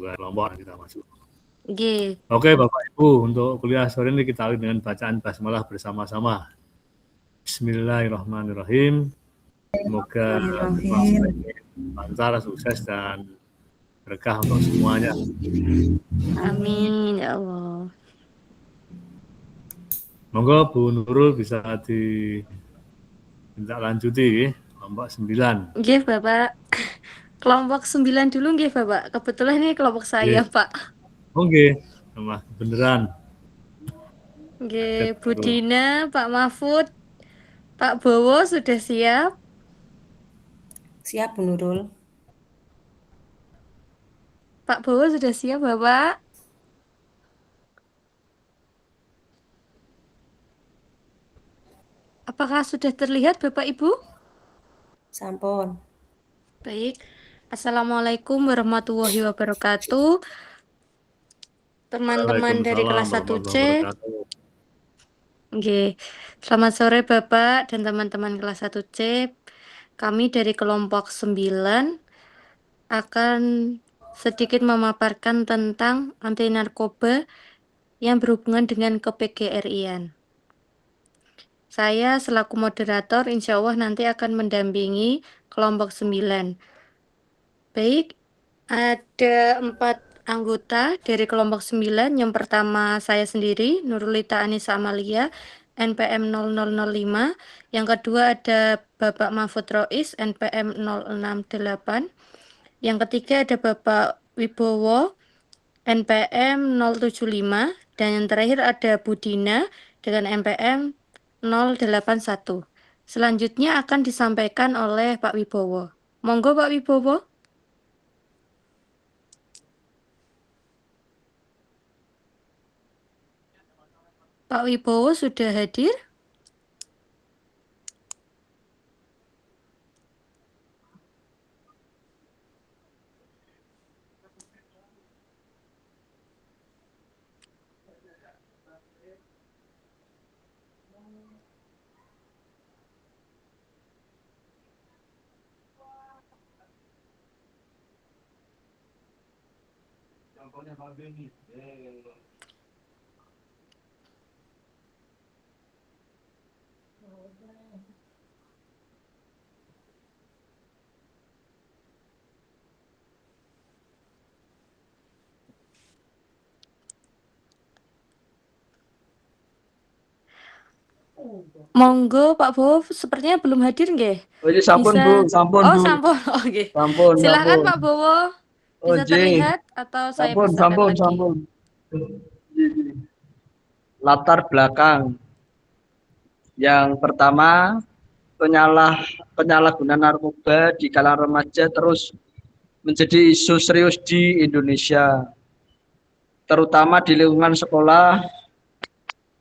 dua kelompok kita masuk. Nggih. Oke, Bapak Ibu, untuk kuliah sore ini kita awali dengan bacaan basmalah bersama-sama. Bismillahirrahmanirrahim. Semoga puasa ini lancar, sukses, dan berkah untuk semuanya. Amin ya Allah. Monggo Bu Nurul bisa diminta lanjuti kelompok 9. Nggih, Bapak. Kelompok 9 dulu nggih, Bapak. Kebetulan ini kelompok saya, Pak. Oke, sama beneran. Nggih, Bu Dina, Pak Mahfud, Pak Bowo sudah siap? Siap, Bu Nurul. Pak Bowo sudah siap, Bapak? Apakah sudah terlihat, Bapak Ibu? Sampun. Baik. Assalamualaikum warahmatullahi wabarakatuh. Teman-teman dari kelas 1C. Nggih. Selamat sore Bapak dan teman-teman kelas 1C. Kami dari kelompok 9 akan sedikit memaparkan tentang anti narkoba yang berhubungan dengan ke-PGRI-an. Saya selaku moderator insya Allah nanti akan mendampingi kelompok 9. Baik, ada 4 anggota dari kelompok 9. Yang pertama saya sendiri, Nurulita Anissa Amalia, NPM 0005. Yang kedua ada Bapak Mahfud Rois, NPM 068. Yang ketiga ada Bapak Wibowo, NPM 075. Dan yang terakhir ada Budina dengan NPM 081. Selanjutnya akan disampaikan oleh Pak Wibowo. Monggo Pak Wibowo. Pak Wibowo sudah hadir? Monggo Pak Bowo sepertinya belum hadir nggih? Oh, ini sampun, Bisa. Bu, sampun, Oh, Bu. sampun. Oh, nggih. Sampun, Silakan sampun. Pak Bowo. Bisa Oh, terlihat atau saya sampun, besarkan sampun, lagi? sampun. Latar belakang. Yang pertama, penyalahgunaan narkoba di kalangan remaja terus menjadi isu serius di Indonesia, terutama di lingkungan sekolah.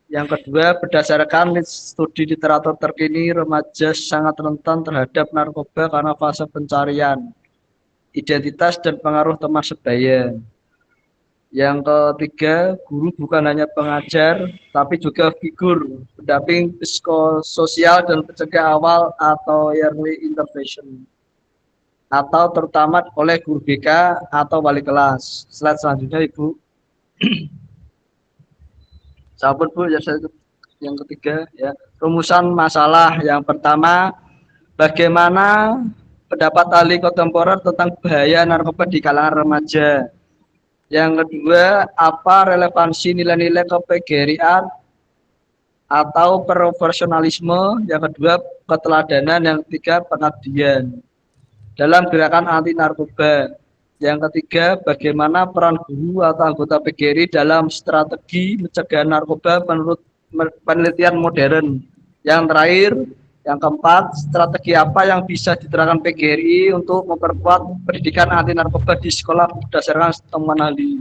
Yang kedua, berdasarkan studi literatur terkini, remaja sangat rentan terhadap narkoba karena fase pencarian identitas dan pengaruh teman sebaya. Yang ketiga, guru bukan hanya pengajar, tapi juga figur pendamping psikososial dan pencegah awal atau early intervention, atau terutama oleh guru BK atau wali kelas. Slide selanjutnya, Ibu. Sahabat Bu, yang ketiga ya, rumusan masalah. Yang pertama, bagaimana pendapat ahli kontemporer tentang bahaya narkoba di kalangan remaja. Yang kedua, apa relevansi nilai-nilai ke-PGRI-an atau profesionalisme. Yang kedua, keteladanan. Yang ketiga, pengabdian dalam gerakan anti narkoba. Yang ketiga, bagaimana peran guru atau anggota PGRI dalam strategi mencegah narkoba menurut penelitian modern. Yang terakhir, yang keempat, strategi apa yang bisa diterapkan PGRI untuk memperkuat pendidikan anti narkoba di sekolah berdasarkan temuan ahli.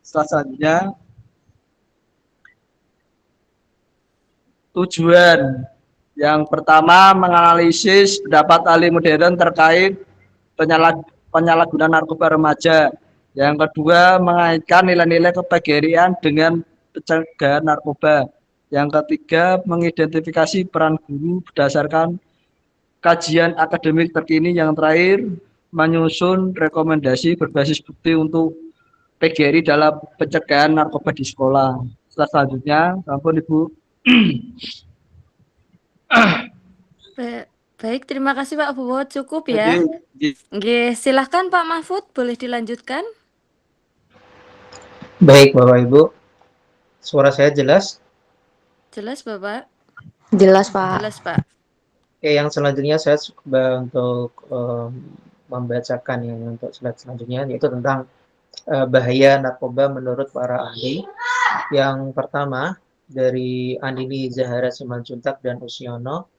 Selanjutnya, tujuan. Yang pertama, menganalisis pendapat ahli modern terkait penyalahgunaan narkoba remaja. Yang kedua, mengaitkan nilai-nilai ke-PGRI-an dengan pencegahan narkoba. Yang ketiga, mengidentifikasi peran guru berdasarkan kajian akademik terkini. Yang terakhir, menyusun rekomendasi berbasis bukti untuk PGRI dalam pencegahan narkoba di sekolah. Selanjutnya, ampun Ibu. Baik, terima kasih Pak Bowo. Cukup Oke, ya. Oke, silahkan Pak Mahfud, boleh dilanjutkan. Baik, Bapak Ibu. Suara saya jelas? Jelas Bapak? Jelas, Pak. Jelas Pak. Oke, yang selanjutnya saya coba untuk membacakan yang untuk slide selanjutnya, yaitu tentang bahaya narkoba menurut para ahli. Yang pertama, dari Andini Zahara Simanjuntak dan Usiono,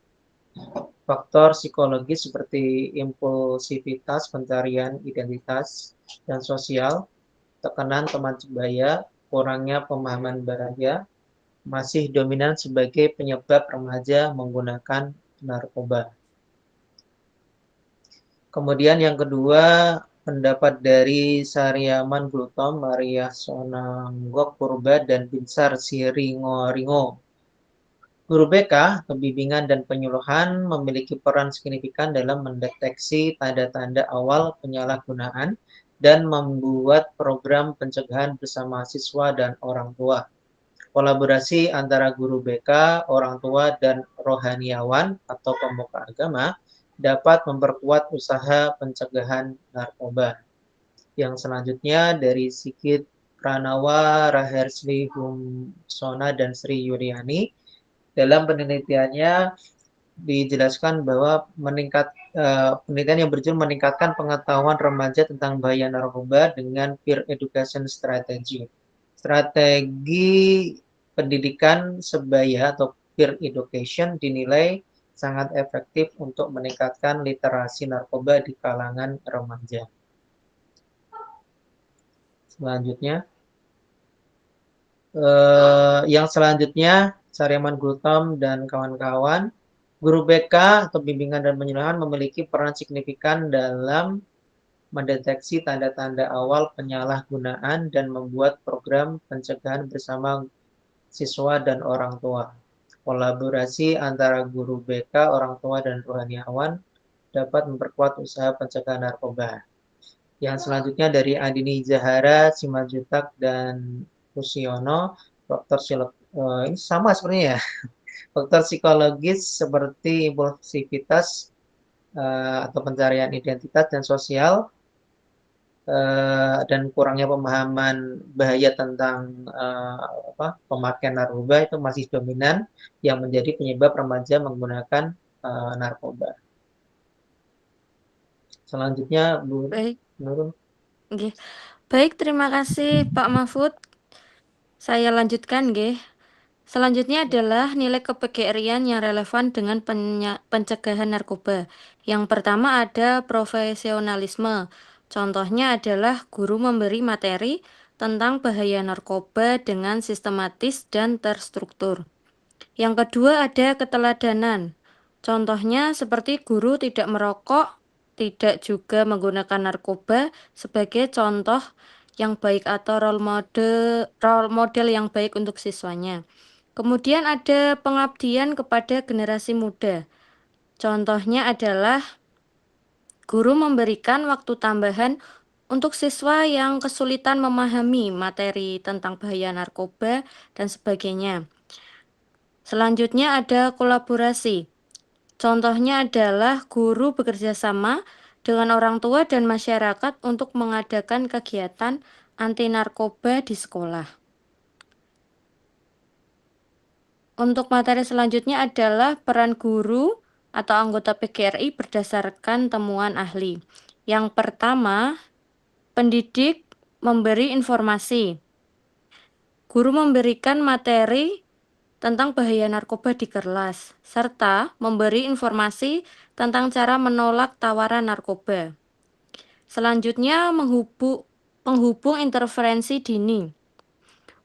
faktor psikologis seperti impulsivitas, pencarian identitas, dan sosial, tekanan teman sebaya, kurangnya pemahaman bahaya, masih dominan sebagai penyebab remaja menggunakan narkoba. Kemudian yang kedua, pendapat dari Saryaman Glutom, Maria Sonanggok Purba, dan Binsar Siringo-Ringo. Guru BK, pembimbingan dan penyuluhan memiliki peran signifikan dalam mendeteksi tanda-tanda awal penyalahgunaan dan membuat program pencegahan bersama siswa dan orang tua. Kolaborasi antara guru BK, orang tua, dan rohaniawan atau pemuka agama dapat memperkuat usaha pencegahan narkoba. Yang selanjutnya dari Sigit Pranawa, Rahersli Humsona, dan Sri Yuliani, dalam penelitiannya dijelaskan bahwa penelitian yang berjudul meningkatkan pengetahuan remaja tentang bahaya narkoba dengan peer education strategy. Strategi pendidikan sebaya atau peer education dinilai sangat efektif untuk meningkatkan literasi narkoba di kalangan remaja. Selanjutnya, yang selanjutnya Saryaman Glutom dan kawan-kawan, guru BK atau bimbingan dan penyuluhan memiliki peran signifikan dalam mendeteksi tanda-tanda awal penyalahgunaan dan membuat program pencegahan bersama siswa dan orang tua. Kolaborasi antara guru BK, orang tua, dan rohaniawan dapat memperkuat usaha pencegahan narkoba. Yang selanjutnya dari Andini Zahara, Simanjuntak, dan Usiono, ini sama sebenarnya ya. Faktor psikologis seperti impulsivitas atau pencarian identitas dan sosial, dan kurangnya pemahaman bahaya tentang pemakaian narkoba itu masih dominan yang menjadi penyebab remaja menggunakan narkoba. Selanjutnya, Bu Nurul. Baik, terima kasih Pak Mahfud. Saya lanjutkan, nggih. Selanjutnya adalah nilai ke-PGRI-an yang relevan dengan pencegahan narkoba. Yang pertama ada profesionalisme. Contohnya adalah guru memberi materi tentang bahaya narkoba dengan sistematis dan terstruktur. Yang kedua ada keteladanan. Contohnya seperti guru tidak merokok, tidak juga menggunakan narkoba sebagai contoh yang baik atau role model yang baik untuk siswanya. Kemudian ada pengabdian kepada generasi muda. Contohnya adalah guru memberikan waktu tambahan untuk siswa yang kesulitan memahami materi tentang bahaya narkoba dan sebagainya. Selanjutnya ada kolaborasi. Contohnya adalah guru bekerja sama dengan orang tua dan masyarakat untuk mengadakan kegiatan anti narkoba di sekolah. Untuk materi selanjutnya adalah peran guru atau anggota PGRI berdasarkan temuan ahli. Yang pertama, pendidik memberi informasi. Guru memberikan materi tentang bahaya narkoba di kelas, serta memberi informasi tentang cara menolak tawaran narkoba. Selanjutnya, penghubung interferensi dini.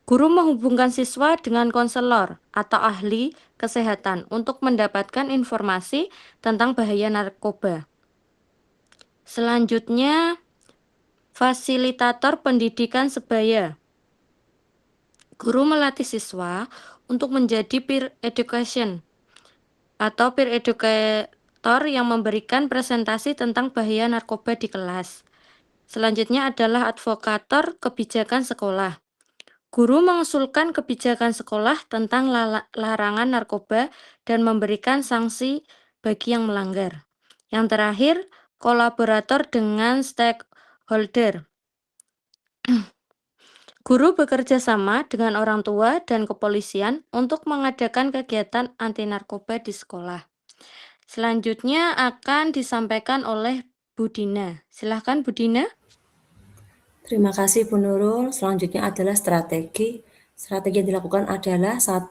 Guru menghubungkan siswa dengan konselor atau ahli kesehatan untuk mendapatkan informasi tentang bahaya narkoba. Selanjutnya, fasilitator pendidikan sebaya. Guru melatih siswa untuk menjadi peer education atau peer educator yang memberikan presentasi tentang bahaya narkoba di kelas. Selanjutnya adalah advokator kebijakan sekolah. Guru mengusulkan kebijakan sekolah tentang larangan narkoba dan memberikan sanksi bagi yang melanggar. Yang terakhir, kolaborator dengan stakeholder. Guru bekerja sama dengan orang tua dan kepolisian untuk mengadakan kegiatan anti narkoba di sekolah. Selanjutnya akan disampaikan oleh Bu Dina. Silahkan Bu Dina. Terima kasih Bu Nurul. Selanjutnya adalah strategi. Strategi yang dilakukan adalah 1.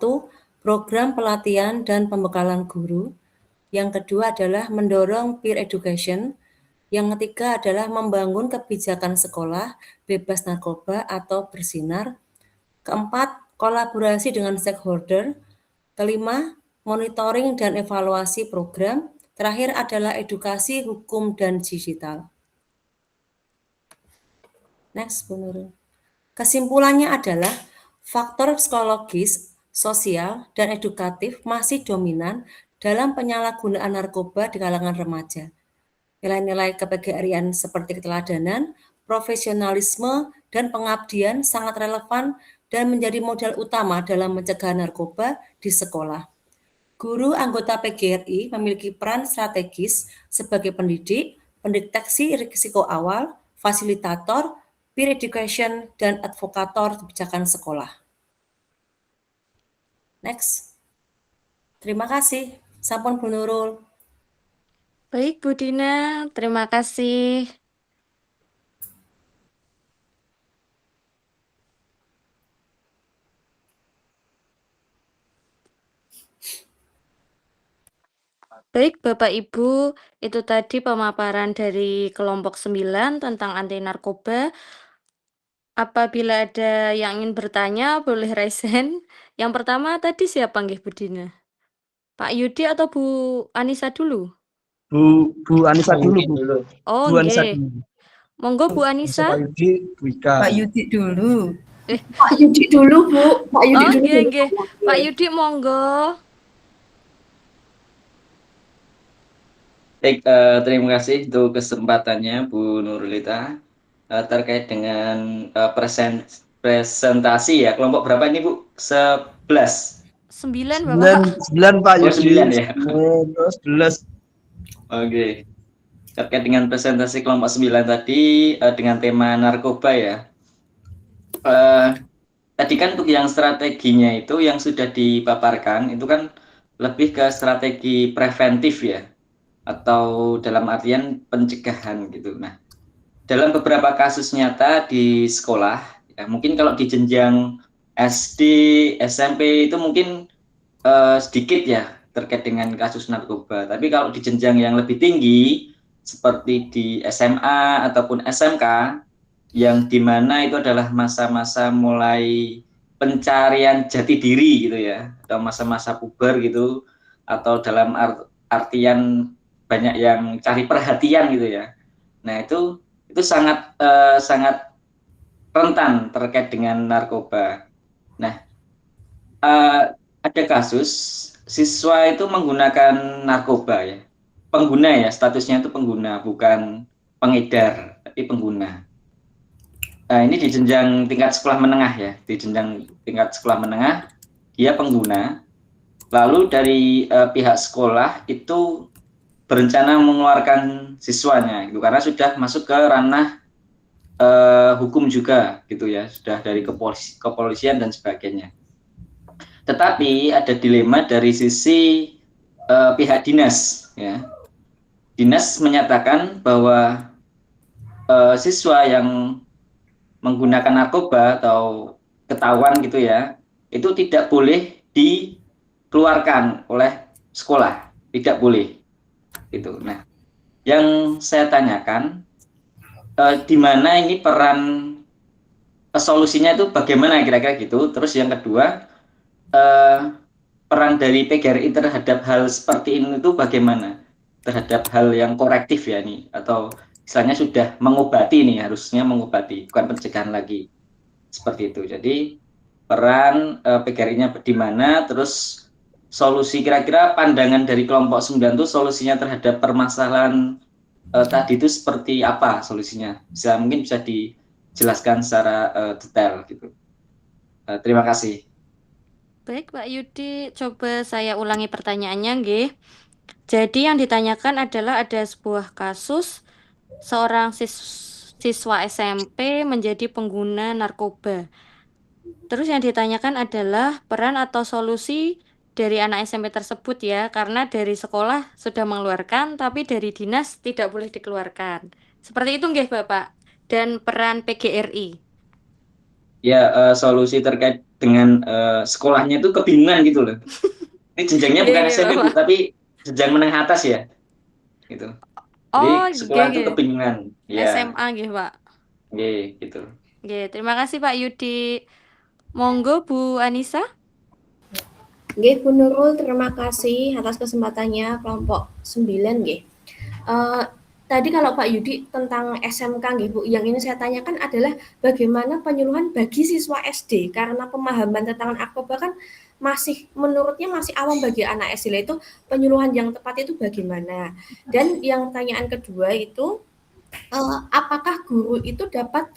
Program pelatihan dan pembekalan guru. Yang kedua adalah mendorong peer education. Yang ketiga adalah membangun kebijakan sekolah bebas narkoba atau bersinar. Keempat, kolaborasi dengan stakeholder. Kelima, monitoring dan evaluasi program. Terakhir adalah edukasi hukum dan digital. Next, Bu Nurul. Kesimpulannya adalah faktor psikologis, sosial, dan edukatif masih dominan dalam penyalahgunaan narkoba di kalangan remaja. Nilai-nilai kePGRI-an seperti keteladanan, profesionalisme, dan pengabdian sangat relevan dan menjadi modal utama dalam mencegah narkoba di sekolah. Guru anggota PGRI memiliki peran strategis sebagai pendidik, pendeteksi risiko awal, fasilitator, peer education, dan advokator kebijakan sekolah. Next. Terima kasih. Sampun Bu Nurul. Baik Bu Dina, terima kasih. Baik Bapak Ibu, itu tadi pemaparan dari kelompok 9 tentang anti narkoba. Apabila ada yang ingin bertanya, boleh raise hand. Yang pertama tadi siapa nggih Bu Dina? Pak Yudi atau Bu Anissa dulu? Bu Anissa dulu, Bu. dulu. Oh, Bu Anissa nggih. dulu. Monggo Bu Pak Anissa. Yudi, Bu Ika. Pak Yudi dulu. Pak Yudi dulu, Bu. Pak Yudi Oh, dulu. nggih, nggih. Pak Yudi monggo. Baik, terima kasih untuk kesempatannya Bu Nurulita. Terkait dengan presentasi ya, kelompok berapa ini Bu? 11. 9 Bapak. 9 Pak Oh, Yudi. 9 ya. 11. Oke. Terkait dengan presentasi kelompok 9 tadi dengan tema narkoba ya. Tadi kan untuk yang strateginya itu yang sudah dipaparkan itu kan lebih ke strategi preventif ya, atau dalam artian pencegahan gitu. Nah, dalam beberapa kasus nyata di sekolah, ya mungkin kalau di jenjang SD, SMP itu mungkin sedikit ya terkait dengan kasus narkoba. Tapi kalau di jenjang yang lebih tinggi, seperti di SMA ataupun SMK, yang dimana itu adalah masa-masa mulai pencarian jati diri gitu ya, atau masa-masa puber gitu, atau dalam artian banyak yang cari perhatian gitu ya. Nah itu sangat sangat rentan terkait dengan narkoba. Nah ada kasus siswa itu menggunakan narkoba ya, pengguna ya, statusnya itu pengguna, bukan pengedar tapi pengguna. Nah ini di jenjang tingkat sekolah menengah ya, di jenjang tingkat sekolah menengah dia pengguna. Lalu dari pihak sekolah itu berencana mengeluarkan siswanya gitu, karena sudah masuk ke ranah hukum juga gitu ya, sudah dari kepolisian dan sebagainya. Tetapi ada dilema dari sisi pihak dinas ya. Dinas menyatakan bahwa siswa yang menggunakan narkoba atau ketahuan gitu ya, itu tidak boleh dikeluarkan oleh sekolah, tidak boleh gitu. Nah, yang saya tanyakan di mana ini peran solusinya itu bagaimana kira-kira gitu. Terus yang kedua, peran dari PGRI terhadap hal seperti ini itu bagaimana, terhadap hal yang korektif ya nih, atau istilahnya sudah mengobati nih, harusnya mengobati, bukan pencegahan lagi seperti itu. Jadi peran PGRI-nya di mana, terus solusi kira-kira pandangan dari kelompok 9 itu solusinya terhadap permasalahan tadi itu seperti apa solusinya? Mungkin bisa dijelaskan secara detail gitu. Terima kasih. Baik, Pak Yudi, coba saya ulangi pertanyaannya, nggih. Jadi yang ditanyakan adalah ada sebuah kasus seorang siswa SMP menjadi pengguna narkoba. Terus yang ditanyakan adalah peran atau solusi dari anak SMP tersebut ya, karena dari sekolah sudah mengeluarkan, tapi dari dinas tidak boleh dikeluarkan. Seperti itu nggih, Bapak. Dan peran PGRI. Ya, solusi terkait dengan sekolahnya itu kebingungan gitu loh. Ini jenjangnya bukan Nggih, SMP, Bu, Bapak. tapi jenjang menengah atas ya. Gitu. Jadi Oh, sekolah itu nggih. kebingungan. Ya, SMA nggih, Pak. nggih, gitu. Nggih, terima kasih Pak Yudi. Monggo Bu Anissa. Nggih, Bu Nurul, terima kasih atas kesempatannya kelompok 9 nggih. Tadi kalau Pak Yudi tentang SMK nggih Bu, yang ini saya tanyakan adalah bagaimana penyuluhan bagi siswa SD karena pemahaman tentang narkoba kan menurutnya masih awam bagi anak SD. Itu penyuluhan yang tepat itu bagaimana? Dan yang pertanyaan kedua itu apakah guru itu dapat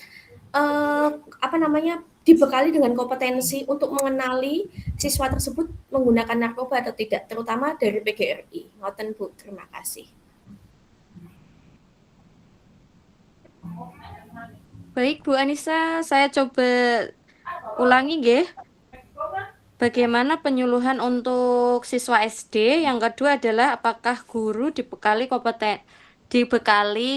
dibekali dengan kompetensi untuk mengenali siswa tersebut menggunakan narkoba atau tidak, terutama dari PGRI. Ngoten Bu, terima kasih. Baik Bu Anissa, saya coba ulangi nggih. Bagaimana penyuluhan untuk siswa SD? Yang kedua adalah apakah guru dibekali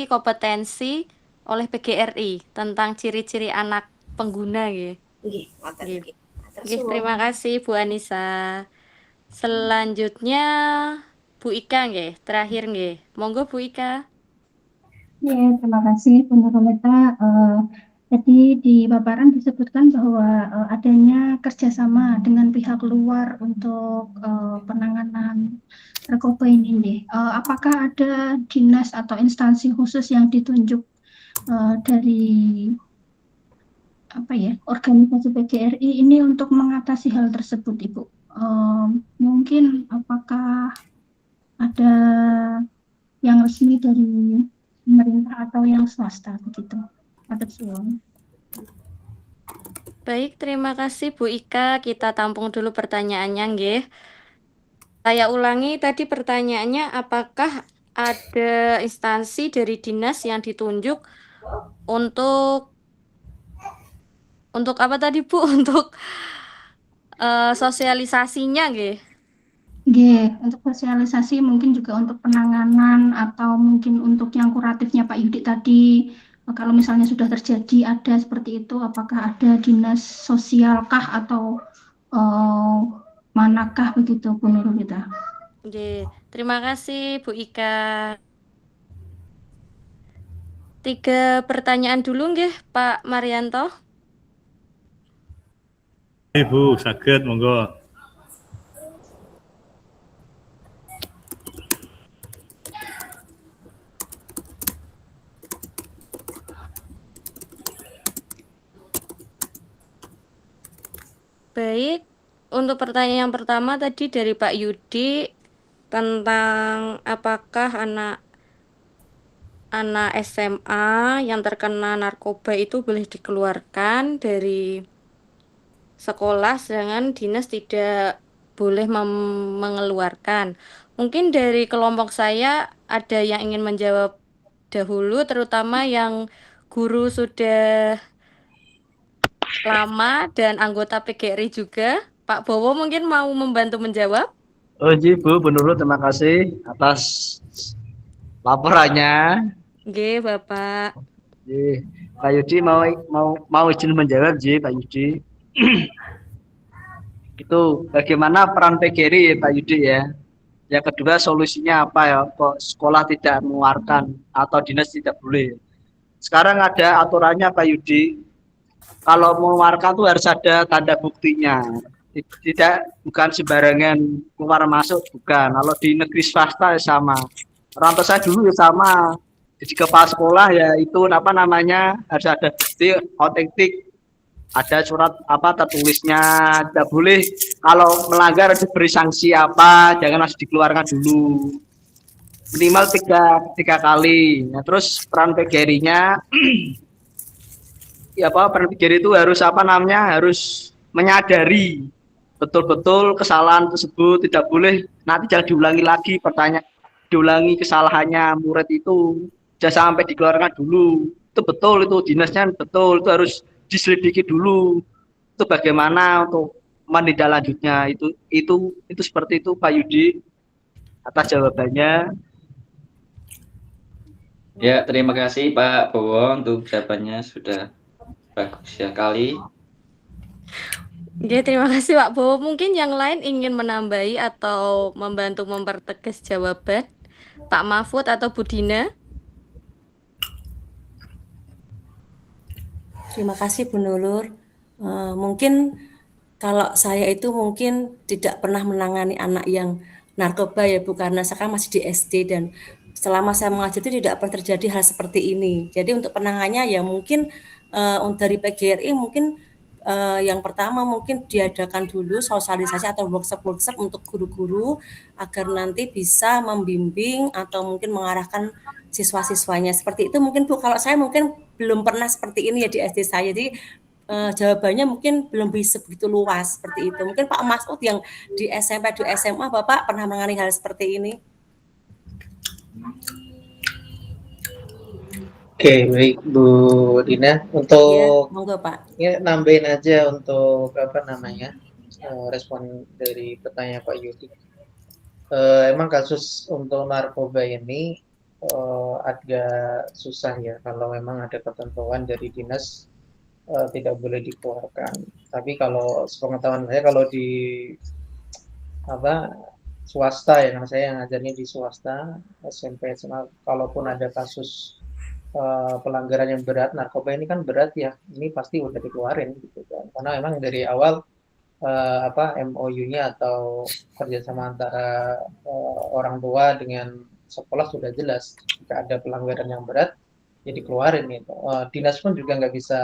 kompetensi oleh PGRI tentang ciri-ciri anak pengguna nggih. Nggih, ngoten Nggih. nggih. Nggih, terima kasih Bu Anissa. Selanjutnya Bu Ika nggih, terakhir nggih. Monggo Bu Ika. Ya, terima kasih Bu Nurulita. Jadi di paparan disebutkan bahwa adanya kerjasama dengan pihak luar untuk penanganan narkoba ini. Apakah ada dinas atau instansi khusus yang ditunjuk dari organisasi PGRI ini untuk mengatasi hal tersebut, Ibu? Mungkin apakah ada yang resmi dari pemerintah atau yang swasta begitu? Baik, terima kasih Bu Ika. Kita tampung dulu pertanyaannya, nggih. Saya ulangi tadi pertanyaannya, apakah ada instansi dari dinas yang ditunjuk untuk apa tadi Bu? Untuk sosialisasinya, nggih. Untuk sosialisasi mungkin juga untuk penanganan atau mungkin untuk yang kuratifnya Pak Yudi tadi. Kalau misalnya sudah terjadi ada seperti itu, apakah ada dinas sosialkah atau manakah begitu Bu Nurulita? Terima kasih Bu Ika. 3 pertanyaan dulu nggih Pak Marianto. Ibu, saged monggo. Baik, untuk pertanyaan yang pertama tadi dari Pak Yudi tentang apakah anak SMA yang terkena narkoba itu boleh dikeluarkan dari sekolah sedangkan dinas tidak boleh mengeluarkan. Mungkin dari kelompok saya ada yang ingin menjawab dahulu, terutama yang guru sudah lama dan anggota PGRI juga. Pak Bowo mungkin mau membantu menjawab. Oh iya Bu Nurul, terima kasih atas laporannya. Oke, Bapak. Pak Yudi mau izin menjawab, Pak Yudi. Itu bagaimana peran PGRI Pak Yudi ya. Yang kedua solusinya apa ya? Kok sekolah tidak mengeluarkan atau dinas tidak boleh. Sekarang ada aturannya Pak Yudi. Kalau mengeluarkan tuh harus ada tanda buktinya. Bukan sembarangan keluar masuk, bukan. Kalau di negeri swasta ya sama. Rantau saya dulu ya sama. Jadi kepala sekolah ya itu harus ada bukti otentik, ada surat tertulisnya. Tidak boleh kalau melanggar diberi sanksi jangan langsung dikeluarkan dulu. minimal tiga kali. Nah, terus peran PGRI-nya ya apa, peran PGRI itu harus apa namanya, harus menyadari betul-betul kesalahan tersebut, tidak boleh nanti jangan diulangi lagi, diulangi kesalahannya murid itu, jangan sampai dikeluarkan dulu. Itu betul, itu dinasnya betul, itu harus diselidiki dulu itu bagaimana untuk menindaklanjutnya. Itu seperti itu Pak Yudi atas jawabannya. Ya, terima kasih Pak Bowo untuk jawabannya, sudah bagus sekali. Oke, terima kasih Pak Bowo. Mungkin yang lain ingin menambahi atau membantu mempertegas jawaban Pak Mahfud atau Bu Dina? Terima kasih Bu Nurul. Mungkin kalau saya itu mungkin tidak pernah menangani anak yang narkoba ya Bu, karena sekarang masih di SD dan selama saya mengajar itu tidak pernah terjadi hal seperti ini. Jadi untuk penanganannya ya mungkin dari PGRI mungkin yang pertama mungkin diadakan dulu sosialisasi atau workshop untuk guru-guru agar nanti bisa membimbing atau mungkin mengarahkan siswa-siswanya seperti itu mungkin Bu. Kalau saya mungkin belum pernah seperti ini ya di SD saya, jadi jawabannya mungkin belum bisa begitu luas seperti itu. Mungkin Pak Masud yang di SMP, di SMA, Bapak pernah mengalami hal seperti ini? Oke, baik Bu Dina. Ya, Untuk monggo Pak. ya nambahin aja untuk apa namanya respon dari pertanyaan Pak Yudi. Emang kasus untuk narkoba ini agak susah ya kalau memang ada ketentuan dari dinas tidak boleh dikeluarkan. Tapi kalau sepengetahuan saya kalau di apa swasta ya, saya yang ngajarnya di swasta SMP SMA, kalaupun ada kasus pelanggaran yang berat, narkoba ini kan berat ya, ini pasti udah dikeluarin gitu kan, karena memang dari awal MOU-nya atau kerjasama antara orang tua dengan sekolah sudah jelas, jika ada pelanggaran yang berat ya dikeluarin gitu. Dinas pun juga nggak bisa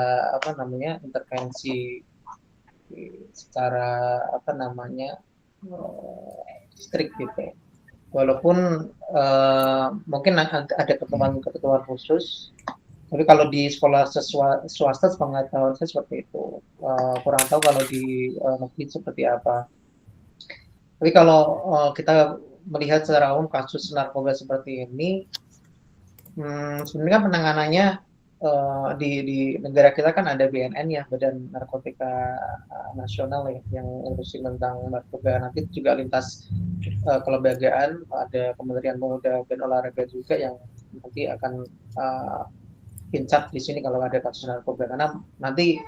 intervensi secara strict gitu. Walaupun mungkin ada ketentuan khusus, tapi kalau di sekolah swasta sepengetahuan saya seperti itu. Kurang tahu kalau di negeri seperti apa. Tapi kalau kita melihat secara umum kasus narkoba seperti ini, sebenarnya penanganannya di negara kita kan ada BNN ya, Badan Narkotika Nasional ya, yang ngurusin tentang narkoba. Nanti juga lintas kelembagaan, ada Kementerian Pemuda dan Olahraga juga yang nanti akan pincap di sini kalau ada kasus narkoba, karena nanti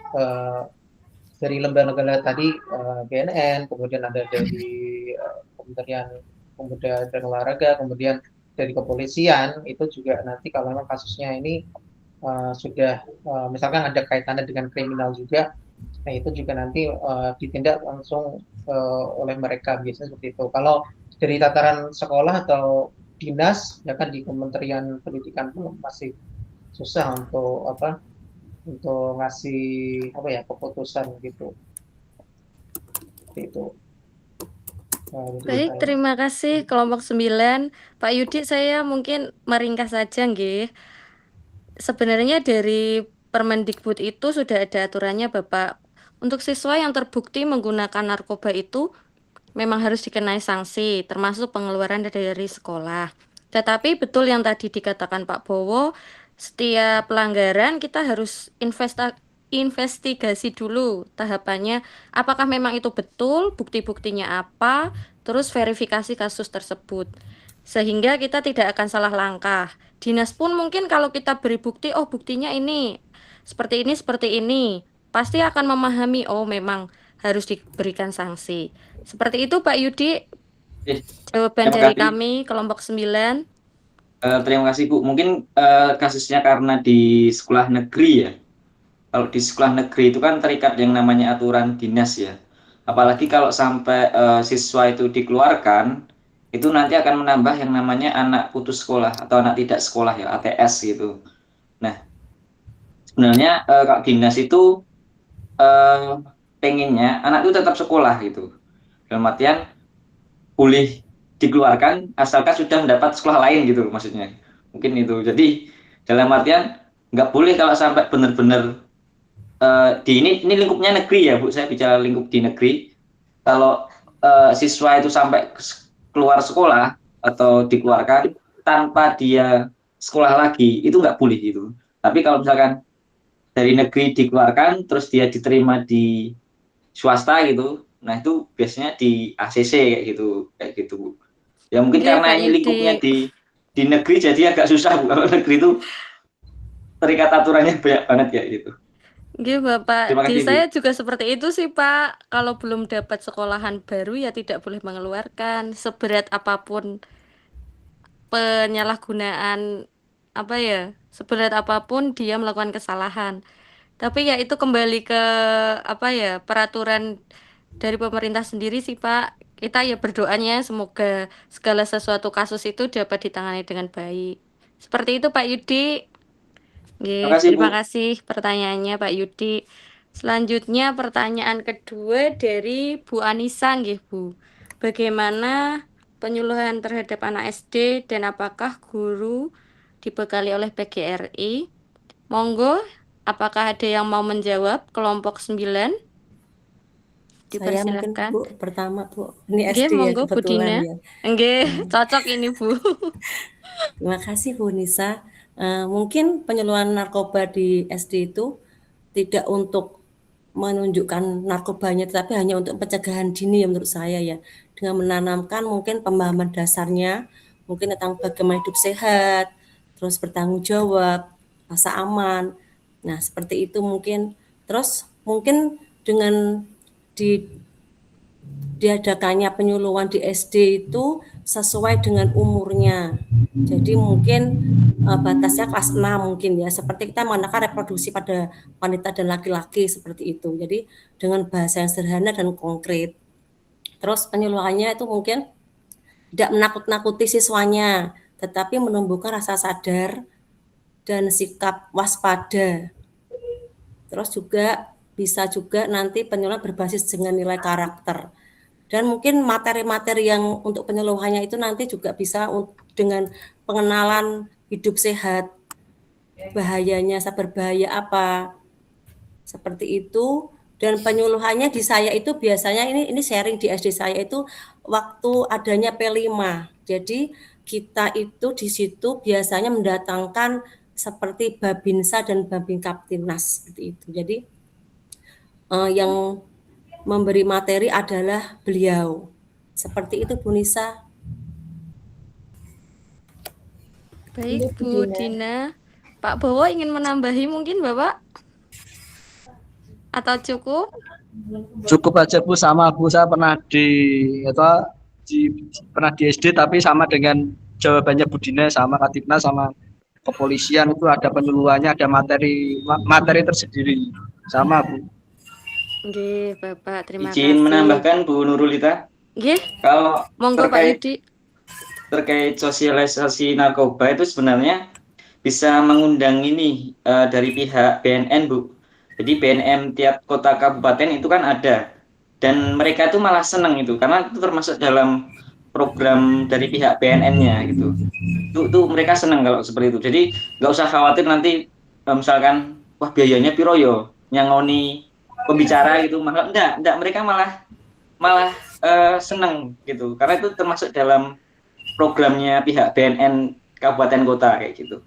dari lembaga-lembaga tadi BNN, kemudian ada dari Kementerian Pemuda dan Olahraga, kemudian dari kepolisian, itu juga nanti kalau memang kasusnya ini sudah misalkan ada kaitannya dengan kriminal juga, nah itu juga nanti ditindak langsung oleh mereka, biasanya seperti itu. Kalau dari tataran sekolah atau dinas, ya kan di Kementerian Pendidikan pun masih susah untuk ngasih keputusan gitu. Seperti itu. Baik, terima kasih kelompok 9. Pak Yudi, saya mungkin meringkas saja nggih. Sebenarnya dari Permendikbud itu sudah ada aturannya Bapak. Untuk siswa yang terbukti menggunakan narkoba itu memang harus dikenai sanksi, termasuk pengeluaran dari sekolah. Tetapi betul yang tadi dikatakan Pak Bowo, setiap pelanggaran kita harus investigasi dulu tahapannya, apakah memang itu betul, bukti-buktinya apa, terus verifikasi kasus tersebut. Sehingga kita tidak akan salah langkah. Dinas pun mungkin kalau kita beri bukti, oh buktinya ini, seperti ini, pasti akan memahami, oh memang harus diberikan sanksi. Seperti itu Pak Yudi, jawaban dari kami, kelompok 9. Terima kasih Bu. Mungkin kasusnya karena di sekolah negeri ya. Kalau di sekolah negeri itu kan terikat yang namanya aturan dinas ya. Apalagi kalau sampai siswa itu dikeluarkan, itu nanti akan menambah yang namanya anak putus sekolah atau anak tidak sekolah ya, ATS gitu. Nah, sebenarnya kalau dinas itu pengennya anak itu tetap sekolah gitu. Dalam artian boleh dikeluarkan asalkan sudah mendapat sekolah lain gitu maksudnya. Mungkin itu. Jadi dalam artian nggak boleh kalau sampai benar-benar di ini lingkupnya negeri ya Bu, saya bicara lingkup di negeri. Kalau siswa itu sampai keluar sekolah atau dikeluarkan tanpa dia sekolah lagi, itu nggak boleh gitu. Tapi kalau misalkan dari negeri dikeluarkan terus dia diterima di swasta gitu, nah itu biasanya di ACC kayak gitu Bu. Ya mungkin Nggih, karena Pak ini lingkupnya Yudi. di negeri jadi agak susah Bu. Kalau negeri itu terikat aturannya banyak banget ya gitu. Nggih, Bapak. Terima Di kasih Bu. saya juga seperti itu sih, Pak. Kalau belum dapat sekolahan baru ya tidak boleh mengeluarkan seberat apapun penyalahgunaan apa ya? Seberat apapun dia melakukan kesalahan. Tapi ya itu kembali ke apa ya? Peraturan dari pemerintah sendiri sih, Pak. Kita ya berdoanya semoga segala sesuatu kasus itu dapat ditangani dengan baik. Seperti itu, Pak Yudi. Terima Nggih, kasih Bu. terima kasih pertanyaannya Pak Yudi. Selanjutnya pertanyaan kedua dari Bu Anissa nggih Bu. Bagaimana penyuluhan terhadap anak SD dan apakah guru dibekali oleh PGRI? Monggo, apakah ada yang mau menjawab kelompok 9? Saya mungkin Dipersilahkan. Bu pertama Bu. Ini Nggih, SD ya monggo Bu kebetulan Dina. ya. Nggih, cocok ini Bu. Terima kasih Bu Nisa. Mungkin penyuluhan narkoba di SD itu tidak untuk menunjukkan narkobanya, tetapi hanya untuk pencegahan dini ya menurut saya ya. Dengan menanamkan mungkin pemahaman dasarnya, mungkin tentang bagaimana hidup sehat, terus bertanggung jawab, rasa aman. Nah, seperti itu mungkin. Terus mungkin dengan diadakannya penyuluhan di SD itu sesuai dengan umurnya. Jadi mungkin batasnya kelas 6 mungkin ya, seperti kita menggunakan reproduksi pada wanita dan laki-laki seperti itu. Jadi dengan bahasa yang sederhana dan konkret. Terus penyuluhannya itu mungkin tidak menakut-nakuti siswanya, tetapi menumbuhkan rasa sadar dan sikap waspada. Terus juga bisa juga nanti penyuluhan berbasis dengan nilai karakter. Dan mungkin materi-materi yang untuk penyuluhannya itu nanti juga bisa dengan pengenalan hidup sehat, bahayanya, berbahaya apa, seperti itu. Dan penyuluhannya di saya itu biasanya ini sharing di SD saya itu waktu adanya P5. Jadi kita itu di situ biasanya mendatangkan seperti Babinsa dan Babin Kaptinas seperti itu. Jadi yang memberi materi adalah beliau. Seperti itu Bu Nisa. Baik Bu Dina. Pak Bowo ingin menambahi mungkin Bapak? Atau cukup? Cukup aja Bu, sama Bu, saya pernah pernah di SD tapi sama dengan jawabannya Bu Dina, sama Katifna sama kepolisian itu ada penyuluhannya, ada materi tersendiri. Sama Bu. Nggih, Bapak, terima Izin kasih. menambahkan Bu Nurulita. Nggih. Kalau Monggo Pak Yudi. terkait sosialisasi narkoba itu sebenarnya bisa mengundang ini dari pihak BNN Bu. Jadi BNN tiap kota kabupaten itu kan ada, dan mereka itu malah senang itu karena itu termasuk dalam program dari pihak BNN-nya gitu. Itu mereka senang kalau seperti itu. Jadi nggak usah khawatir nanti misalkan wah biayanya piro yo nyangoni pembicara gitu, malah enggak mereka malah senang gitu karena itu termasuk dalam programnya pihak BNN kabupaten kota kayak gitu.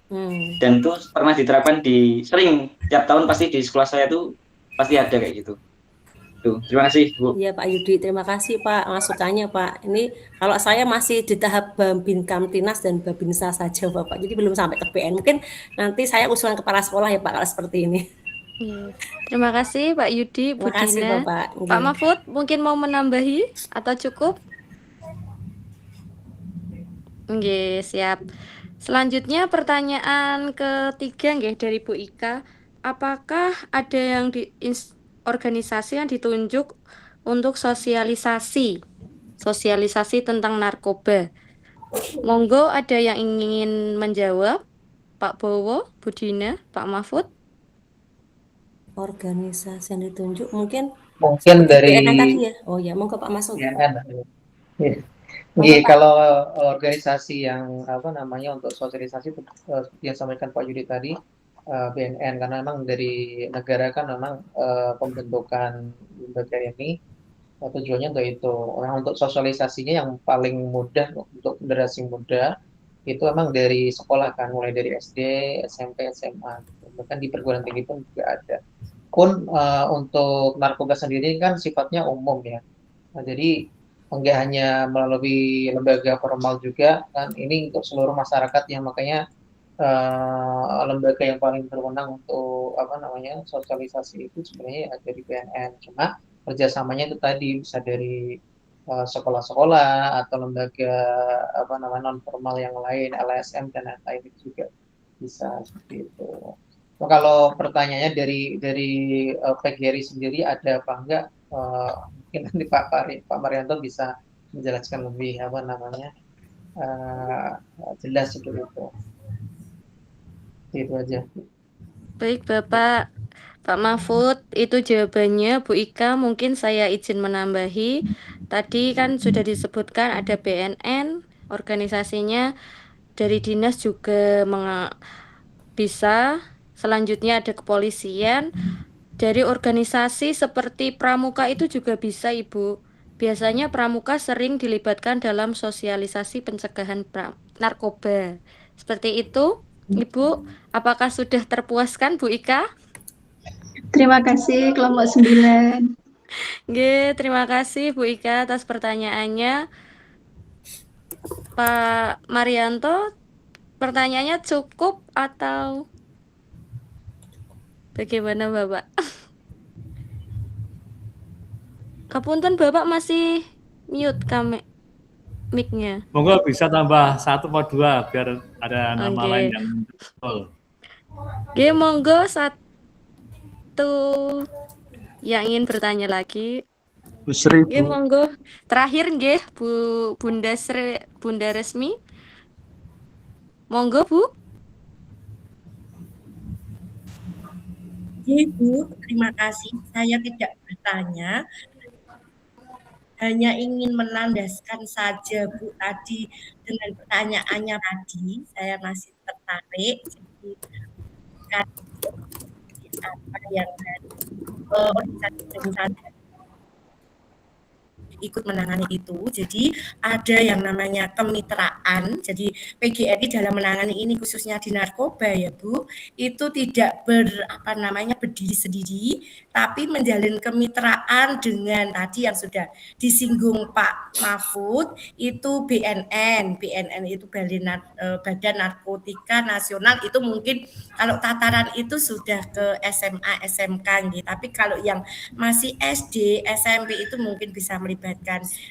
Dan itu pernah diterapkan sering tiap tahun pasti di sekolah saya tuh pasti ada kayak gitu. Tuh, terima kasih Bu. Iya Pak Yudi, terima kasih Pak masukannya Pak. Ini kalau saya masih di tahap Babin Kamtinas dan Babinsa saja Bapak. Jadi belum sampai ke BN. Mungkin nanti saya usulan kepala sekolah ya Pak kalau seperti ini. Terima kasih Pak Yudi, Bu Terima kasih Dina. Bapak. Pak Mahfud mungkin mau menambahi atau cukup? Nggih, siap. Selanjutnya pertanyaan ketiga nggih dari Bu Ika. Apakah ada yang di organisasi yang ditunjuk untuk sosialisasi tentang narkoba? Monggo ada yang ingin menjawab? Pak Bowo, Bu Dina, Pak Mahfud? Organisasi yang ditunjuk mungkin dari BNN tadi ya. Oh ya, monggo Pak Masud. Iya, kalau organisasi yang apa namanya untuk sosialisasi seperti yang sampaikan Pak Yudi tadi, BNN, karena memang dari negara kan memang pembentukan lembaga ini tujuannya untuk itu. Nah, untuk sosialisasinya yang paling mudah untuk generasi muda itu memang dari sekolah kan, mulai dari SD, SMP, SMA, bahkan di perguruan tinggi pun juga ada. Pun untuk narkoba sendiri kan sifatnya umum ya. Nah, jadi enggak hanya melalui lembaga formal juga kan, ini untuk seluruh masyarakat yang makanya lembaga yang paling berwenang untuk apa namanya sosialisasi itu sebenarnya ada di BNN. Cuma kerjasamanya itu tadi bisa dari sekolah-sekolah atau lembaga apa namanya non formal yang lain, LSM dan lain-lain itu juga bisa seperti itu. Nah, kalau pertanyaannya dari PGRI sendiri ada apa enggak? Mungkin nanti Pak Marianto bisa menjelaskan lebih apa namanya jelas seperti itu. Itu aja. Baik Bapak Pak Mahfud, itu jawabannya. Bu Ika, mungkin saya izin menambahi. Tadi kan sudah disebutkan ada BNN, organisasinya dari dinas juga bisa. Selanjutnya ada kepolisian. Dari organisasi seperti Pramuka itu juga bisa, Ibu. Biasanya Pramuka sering dilibatkan dalam sosialisasi pencegahan narkoba. Seperti itu, Ibu. Apakah sudah terpuaskan, Bu Ika? Terima kasih kelompok 9. Oke, terima kasih Bu Ika atas pertanyaannya. Pak Marianto, pertanyaannya cukup atau bagaimana Bapak? Kapunten Bapak masih mute mic-nya. Monggo bisa tambah 1 atau 2 biar ada nama lain yang betul. Oke, monggo satu yang ingin bertanya lagi. Bu Sri, Oke, monggo. Terakhir nggih Bunda Resmi. Monggo Bu. Bu, terima kasih. Saya tidak bertanya, hanya ingin menandaskan saja Bu tadi dengan pertanyaannya tadi. Saya masih tertarik. Jadi apa yang dari organisasi ikut menangani itu. Jadi ada yang namanya kemitraan. Jadi PGRI dalam menangani ini khususnya di narkoba ya Bu, itu tidak berdiri sendiri, tapi menjalin kemitraan dengan tadi yang sudah disinggung Pak Mahfud, itu BNN. BNN itu Badan Narkotika Nasional, itu mungkin kalau tataran itu sudah ke SMA, SMK gitu. Tapi kalau yang masih SD, SMP itu mungkin bisa melibatkan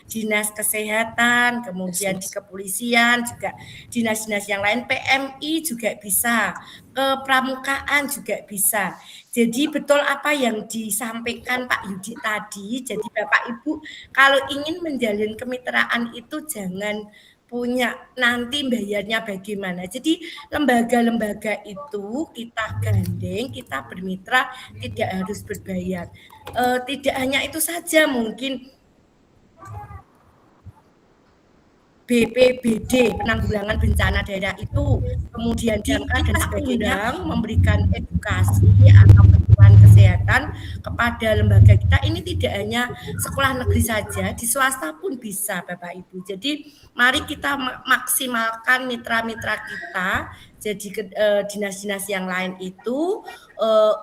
dinas kesehatan, kemudian di kepolisian juga dinas-dinas yang lain, PMI juga bisa, kepramukaan juga bisa. Jadi betul apa yang disampaikan Pak Yudi tadi. Jadi Bapak Ibu kalau ingin menjalin kemitraan itu jangan punya nanti bayarnya bagaimana. Jadi lembaga-lembaga itu kita gandeng, kita bermitra, tidak harus berbayar. Tidak hanya itu saja, mungkin BPBD, penanggulangan bencana daerah itu, kemudian DINKA dan sebagainya memberikan edukasi atau bantuan kesehatan kepada lembaga kita. Ini tidak hanya sekolah negeri saja, di swasta pun bisa Bapak Ibu. Jadi mari kita maksimalkan mitra-mitra kita, jadi dinas-dinas yang lain itu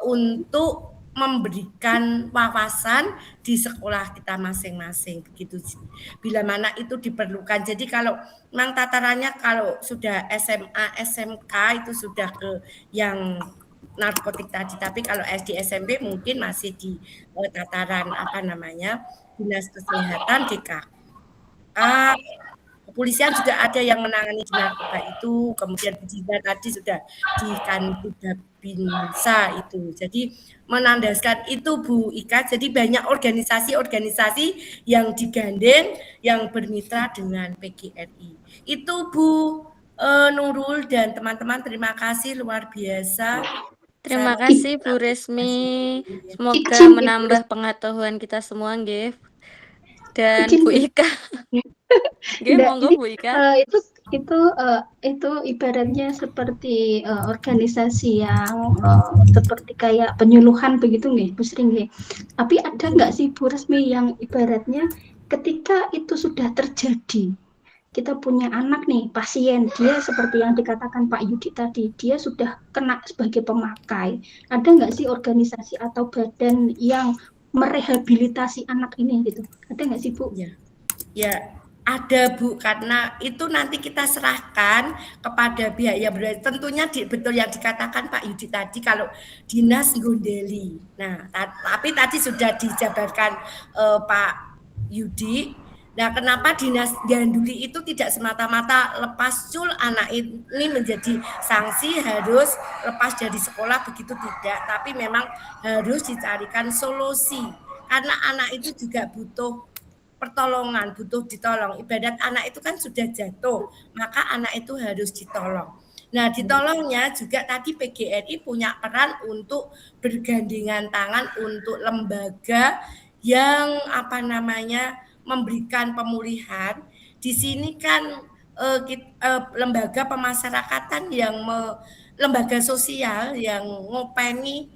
untuk memberikan wawasan di sekolah kita masing-masing begitu, bila mana itu diperlukan. Jadi kalau memang tatarannya kalau sudah SMA, SMK itu sudah ke yang narkotik tadi, tapi kalau SD, SMP mungkin masih di tataran dinas kesehatan, DKK, kepolisian juga ada yang menangani di narkoba itu, kemudian juga tadi sudah di Kanwidabinsa itu. Jadi menandaskan itu Bu Ika, jadi banyak organisasi-organisasi yang digandeng, yang bermitra dengan PGRI. Itu Bu Nurul dan teman-teman, terima kasih luar biasa. Terima kasih Bu Resmi. Semoga menambah pengetahuan kita semua nggih. Dan Bu Ika. Nggih, Enggak, monggo ini Bu Ika. itu ibaratnya seperti organisasi yang seperti kayak penyuluhan begitu nggih, Bu Sri nggih. Tapi ada nggak sih Bu Resmi yang ibaratnya ketika itu sudah terjadi, kita punya anak nih, pasien, dia seperti yang dikatakan Pak Yudi tadi, dia sudah kena sebagai pemakai. Ada nggak sih organisasi atau badan yang merehabilitasi anak ini gitu? Ada nggak sih Bu? Ya, ada Bu, karena itu nanti kita serahkan kepada pihak yang berwajib. Tentunya betul yang dikatakan Pak Yudi tadi kalau dinas Gondeli. Nah, tapi tadi sudah dijabarkan Pak Yudi. Nah, kenapa dinas Ganduli itu tidak semata-mata lepas cul anak ini menjadi sanksi harus lepas dari sekolah, begitu tidak, tapi memang harus dicarikan solusi karena anak itu juga butuh pertolongan, butuh ditolong. Ibarat anak itu kan sudah jatuh, maka anak itu harus ditolong. Nah, ditolongnya juga tadi PGRI punya peran untuk bergandengan tangan untuk lembaga yang memberikan pemulihan. Di sini kan lembaga pemasyarakatan yang lembaga sosial yang ngopeni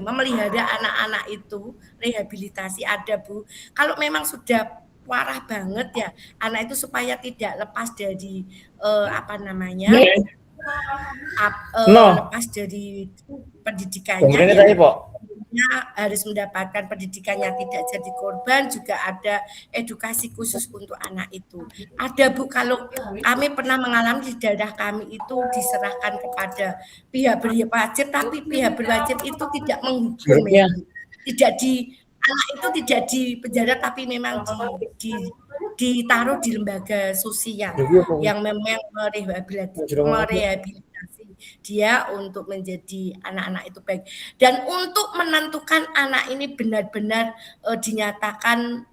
memelihara anak-anak itu, rehabilitasi ada Bu. Kalau memang sudah parah banget ya anak itu supaya tidak lepas dari lepas dari pendidikannya harus mendapatkan pendidikan yang tidak jadi korban, juga ada edukasi khusus untuk anak itu. Ada Bu, kalau kami pernah mengalami di daerah kami itu diserahkan kepada pihak berwajib, tapi pihak berwajib itu tidak menghukum ya. Anak itu tidak di penjara, tapi memang ditaruh di lembaga sosial yang memang merehabilitasi dia untuk menjadi anak-anak itu baik. Dan untuk menentukan anak ini benar-benar dinyatakan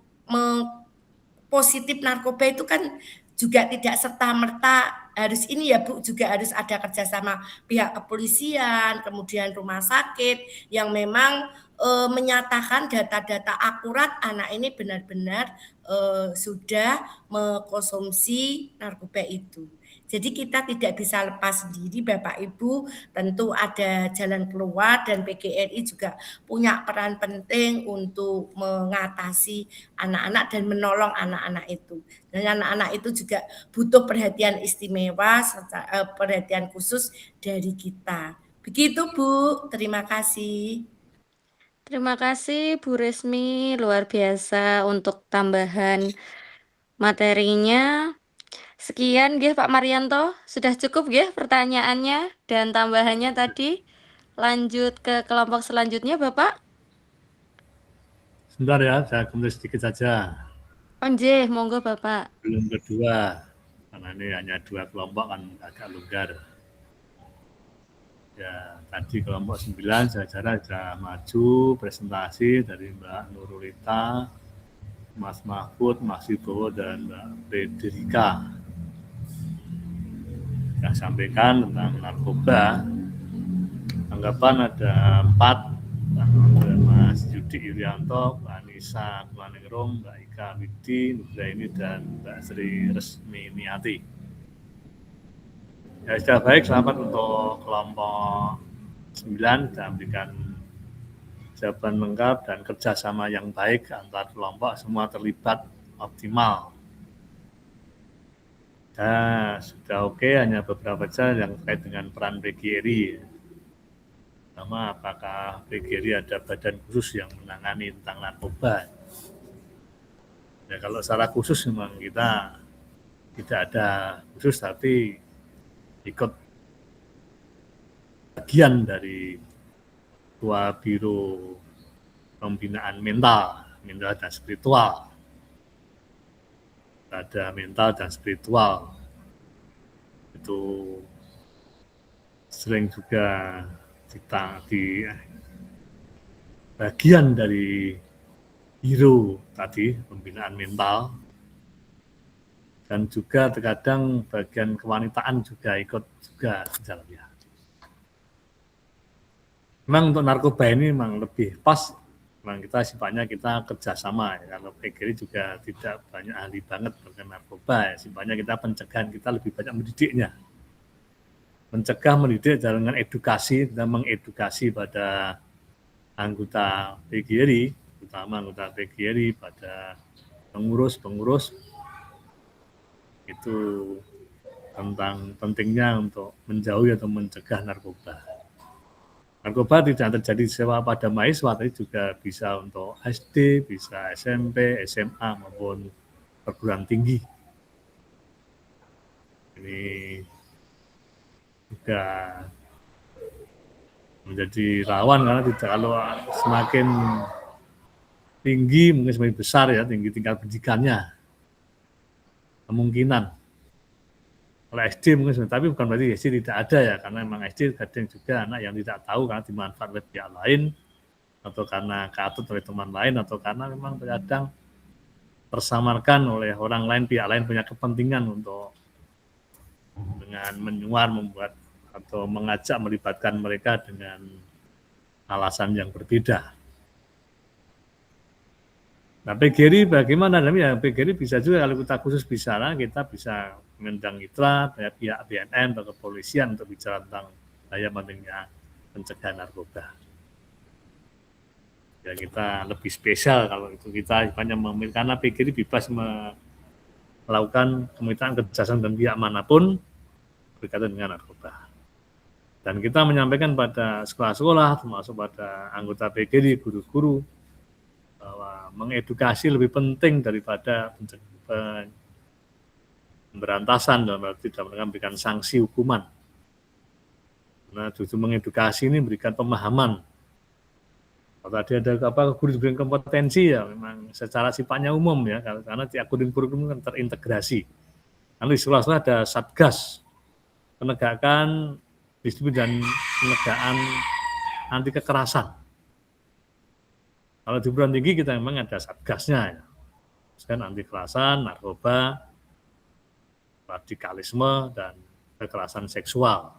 positif narkoba itu kan juga tidak serta-merta harus ini ya Bu, juga harus ada kerjasama pihak kepolisian, kemudian rumah sakit yang memang menyatakan data-data akurat anak ini benar-benar sudah mengkonsumsi narkoba itu. Jadi kita tidak bisa lepas sendiri Bapak Ibu, tentu ada jalan keluar dan PGRI juga punya peran penting untuk mengatasi anak-anak dan menolong anak-anak itu. Dan anak-anak itu juga butuh perhatian istimewa, perhatian khusus dari kita. Begitu Bu, terima kasih. Terima kasih Bu Resmi, luar biasa untuk tambahan materinya. Sekian nggih Pak Marianto, sudah cukup nggih pertanyaannya dan tambahannya tadi. Lanjut ke kelompok selanjutnya Bapak. Sebentar ya, saya kembali sedikit saja. Oh nggih, monggo Bapak. Belum kedua, karena ini hanya 2 kelompok kan agak longgar. Ya, tadi kelompok 9 saya sudah maju presentasi dari Mbak Nurulita, Mas Mahfud, Mas Wibowo, dan Mbak Frederika. Saya sampaikan tentang narkoba. Anggapan ada 4, ada Mas Yudi Irianto, Mbak Anissa Kulaningrum, Mbak Ika Widi, Nugraini, dan Mbak Sri Resminiati. Ya sudah baik, selamat untuk kelompok 9, saya berikan jawaban lengkap dan kerjasama yang baik antar kelompok, semua terlibat optimal. Nah, sudah oke, hanya beberapa saja yang terkait dengan peran PGRI. Pertama, apakah PGRI ada badan khusus yang menangani tentang narkoba? Ya, kalau secara khusus memang kita tidak ada khusus, tapi ikut bagian dari Ketua Biro Pembinaan Mental dan Spiritual. Ada mental dan spiritual, itu sering juga kita di bagian dari biro tadi pembinaan mental, dan juga terkadang bagian kewanitaan juga ikut juga di dalamnya. Memang untuk narkoba ini memang lebih pas memang kita sifatnya kita kerjasama ya. Kalau PGRI juga tidak banyak ahli banget tentang narkoba ya. Sifatnya kita pencegahan, kita lebih banyak mendidiknya. Mencegah, mendidik dengan edukasi, kita mengedukasi pada anggota PGRI, terutama anggota PGRI pada pengurus-pengurus itu tentang pentingnya untuk menjauhi atau mencegah narkoba. Narkoba tidak terjadi sewa pada mahasiswa, tapi juga bisa untuk SD, bisa SMP, SMA maupun perguruan tinggi. Ini juga menjadi rawan karena tidak, kalau semakin tinggi mungkin semakin besar ya tinggi tingkat pendidikannya, kemungkinan. Kalau SD mungkin, tapi bukan berarti SD tidak ada ya, karena memang SD kadang juga anak yang tidak tahu karena dimanfaatkan oleh pihak lain, atau karena katut oleh teman lain, atau karena memang kadang tersamarkan oleh orang lain, pihak lain punya kepentingan untuk dengan menyuar, membuat atau mengajak melibatkan mereka dengan alasan yang berbeda. Nah, PGRI bagaimana? Ya, PGRI bisa juga kalau kita khusus bicara, kita bisa mengundang mitra, pihak BNN atau kepolisian untuk bicara tentang daya pentingnya pencegahan narkoba. Ya, kita lebih spesial kalau itu kita hanya memilih, karena PGRI bebas melakukan kemitraan kerjasama dengan pihak manapun berkaitan dengan narkoba. Dan kita menyampaikan pada sekolah-sekolah, termasuk pada anggota PGRI, guru-guru, bahwa mengedukasi lebih penting daripada pemberantasan, dalam arti tidak memberikan sanksi hukuman. Nah, justru mengedukasi ini memberikan pemahaman. Kalau tadi ada guru diberikan kompetensi ya memang secara sifatnya umum ya, karena tiap kurikulum kan terintegrasi. Lalu di sekolah-sekolah ada satgas penegakan disiplin dan penegakan anti kekerasan. Kalau di perguruan tinggi kita memang ada satgasnya ya. Kan anti kekerasan, narkoba, radikalisme, dan kekerasan seksual.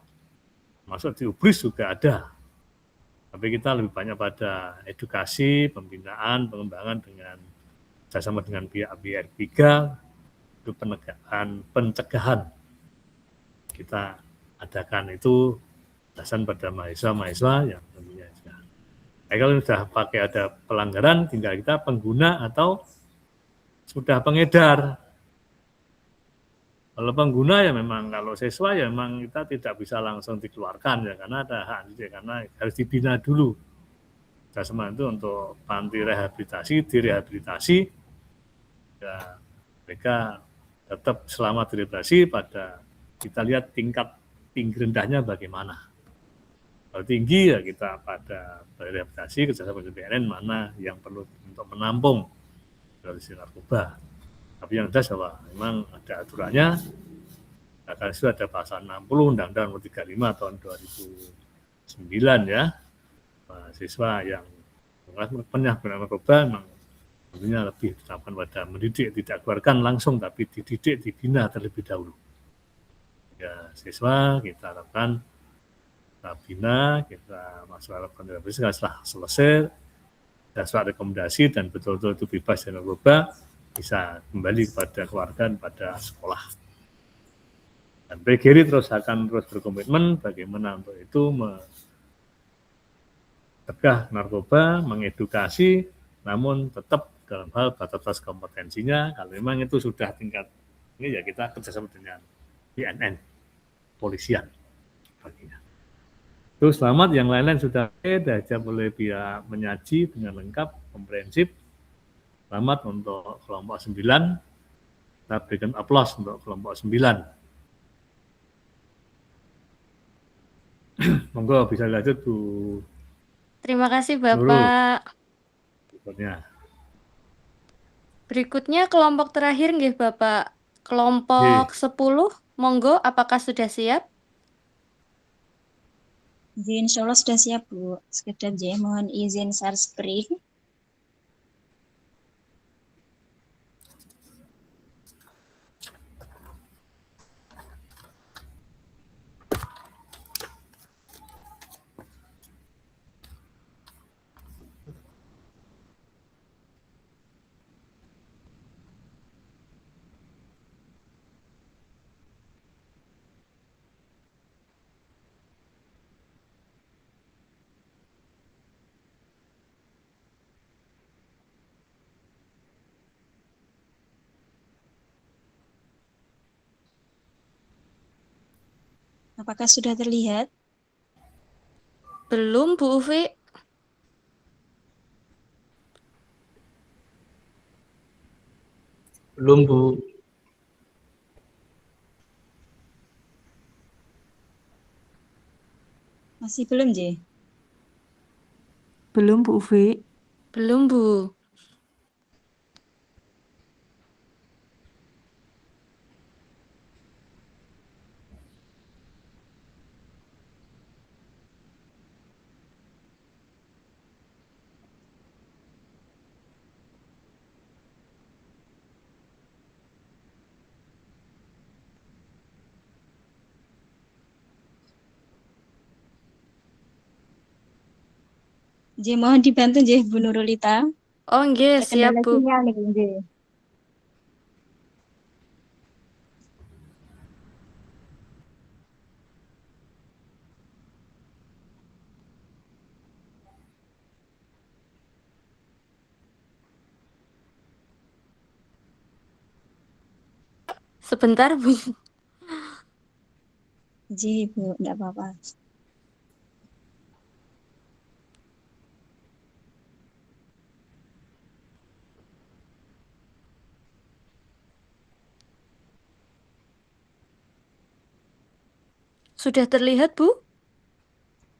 Masuk di UBRIS juga ada. Tapi kita lebih banyak pada edukasi, pembinaan, pengembangan dengan bersama dengan pihak BR3, itu pencegahan. Kita adakan itu berdasarkan pada mahasiswa-mahasiswa yang tentunya juga. Kalau sudah pakai ada pelanggaran, tinggal kita pengguna atau sudah pengedar. Kalau pengguna ya memang, kalau siswa ya memang kita tidak bisa langsung dikeluarkan ya, karena ada hak didik, karena harus dibina dulu. Sama itu untuk panti rehabilitasi, direhabilitasi, ya mereka tetap selama direhabilitasi pada kita lihat tingkat tinggi rendahnya bagaimana. Kalau tinggi ya kita pada rehabilitasi kerjasama dengan BNN mana yang perlu untuk menampung dari narkoba. Tapi yang jelas bahwa memang ada aturannya, karena itu ada pasal 60 Undang-Undang Nomor 35 tahun 2009 ya, mahasiswa yang penyalahgunaan narkoba memang tentunya lebih ditetapkan pada mendidik, tidak keluarkan langsung, tapi dididik, dibina terlebih dahulu. Ya, siswa kita lakukan, kita bina, kita masalah rehabilitasi setelah selesai, sesuai rekomendasi dan betul-betul itu bebas dari narkoba, bisa kembali kepada keluarga, pada sekolah. Dan PGRI terus akan terus berkomitmen bagaimana untuk itu mencegah narkoba, mengedukasi, namun tetap dalam hal batas kompetensinya. Kalau memang itu sudah tingkat ini ya kita kerjasama dengan BNN, polisian. Baginya. Itu selamat, yang lain-lain sudah diajak oleh pihak menyaji dengan lengkap, komprehensif. Selamat untuk kelompok 9. Kita berikan aplaus untuk kelompok 9. Monggo bisa lanjut Bu. Terima kasih Bapak. Berikutnya kelompok terakhir nggih Bapak. Kelompok 10. Monggo, apakah sudah siap? Insya Allah sudah siap Bu. Sekedar mohon izin share screen. Apakah sudah terlihat? Belum, Bu Ufi. Belum, Bu. Masih belum, J? Belum, Bu Ufi. Belum, Bu. J, mohon dibantu, J, Bu Nurulita. Oh, nggih, siap, Terkendala Bu. sinyal nih, J. Sebentar, Bu. J, Bu, enggak apa-apa. Sudah terlihat, Bu?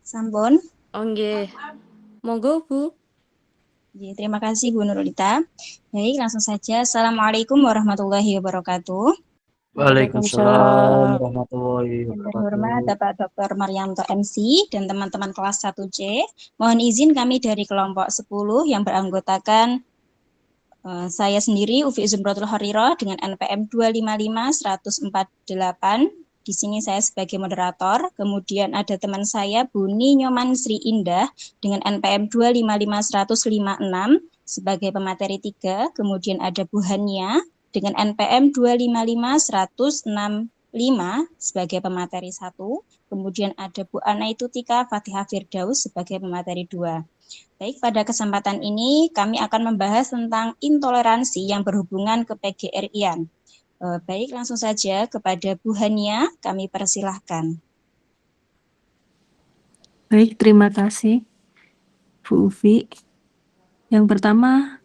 Sampun. Oh, nggih. Monggo, Bu. J, terima kasih Bu Nurulita. Baik, langsung saja. Assalamualaikum warahmatullahi wabarakatuh. Waalaikumsalam warahmatullahi Yang terhormat wabarakatuh. Bapak Dr. Maryanto MC dan teman-teman kelas 1C, mohon izin kami dari kelompok 10 yang beranggotakan saya sendiri Ufi Zumratul Horirah dengan NPM 255-148. Di sini saya sebagai moderator. Kemudian ada teman saya Buni Nyoman Sri Indah dengan NPM 255-156 sebagai pemateri 3. Kemudian ada Bu Hania dengan NPM 255-165 sebagai pemateri 1. Kemudian ada Bu Anaitutika Fatihah Firdaus sebagai pemateri 2. Baik, pada kesempatan ini kami akan membahas tentang intoleransi yang berhubungan ke PGRI-an. Baik, langsung saja kepada Bu Hania, kami persilahkan. Baik, terima kasih, Bu Ufi. Yang pertama,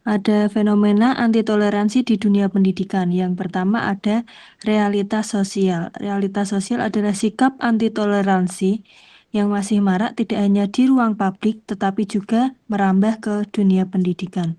ada fenomena anti toleransi di dunia pendidikan. Yang pertama ada realitas sosial. Realitas sosial adalah sikap anti toleransi yang masih marak tidak hanya di ruang publik, tetapi juga merambah ke dunia pendidikan.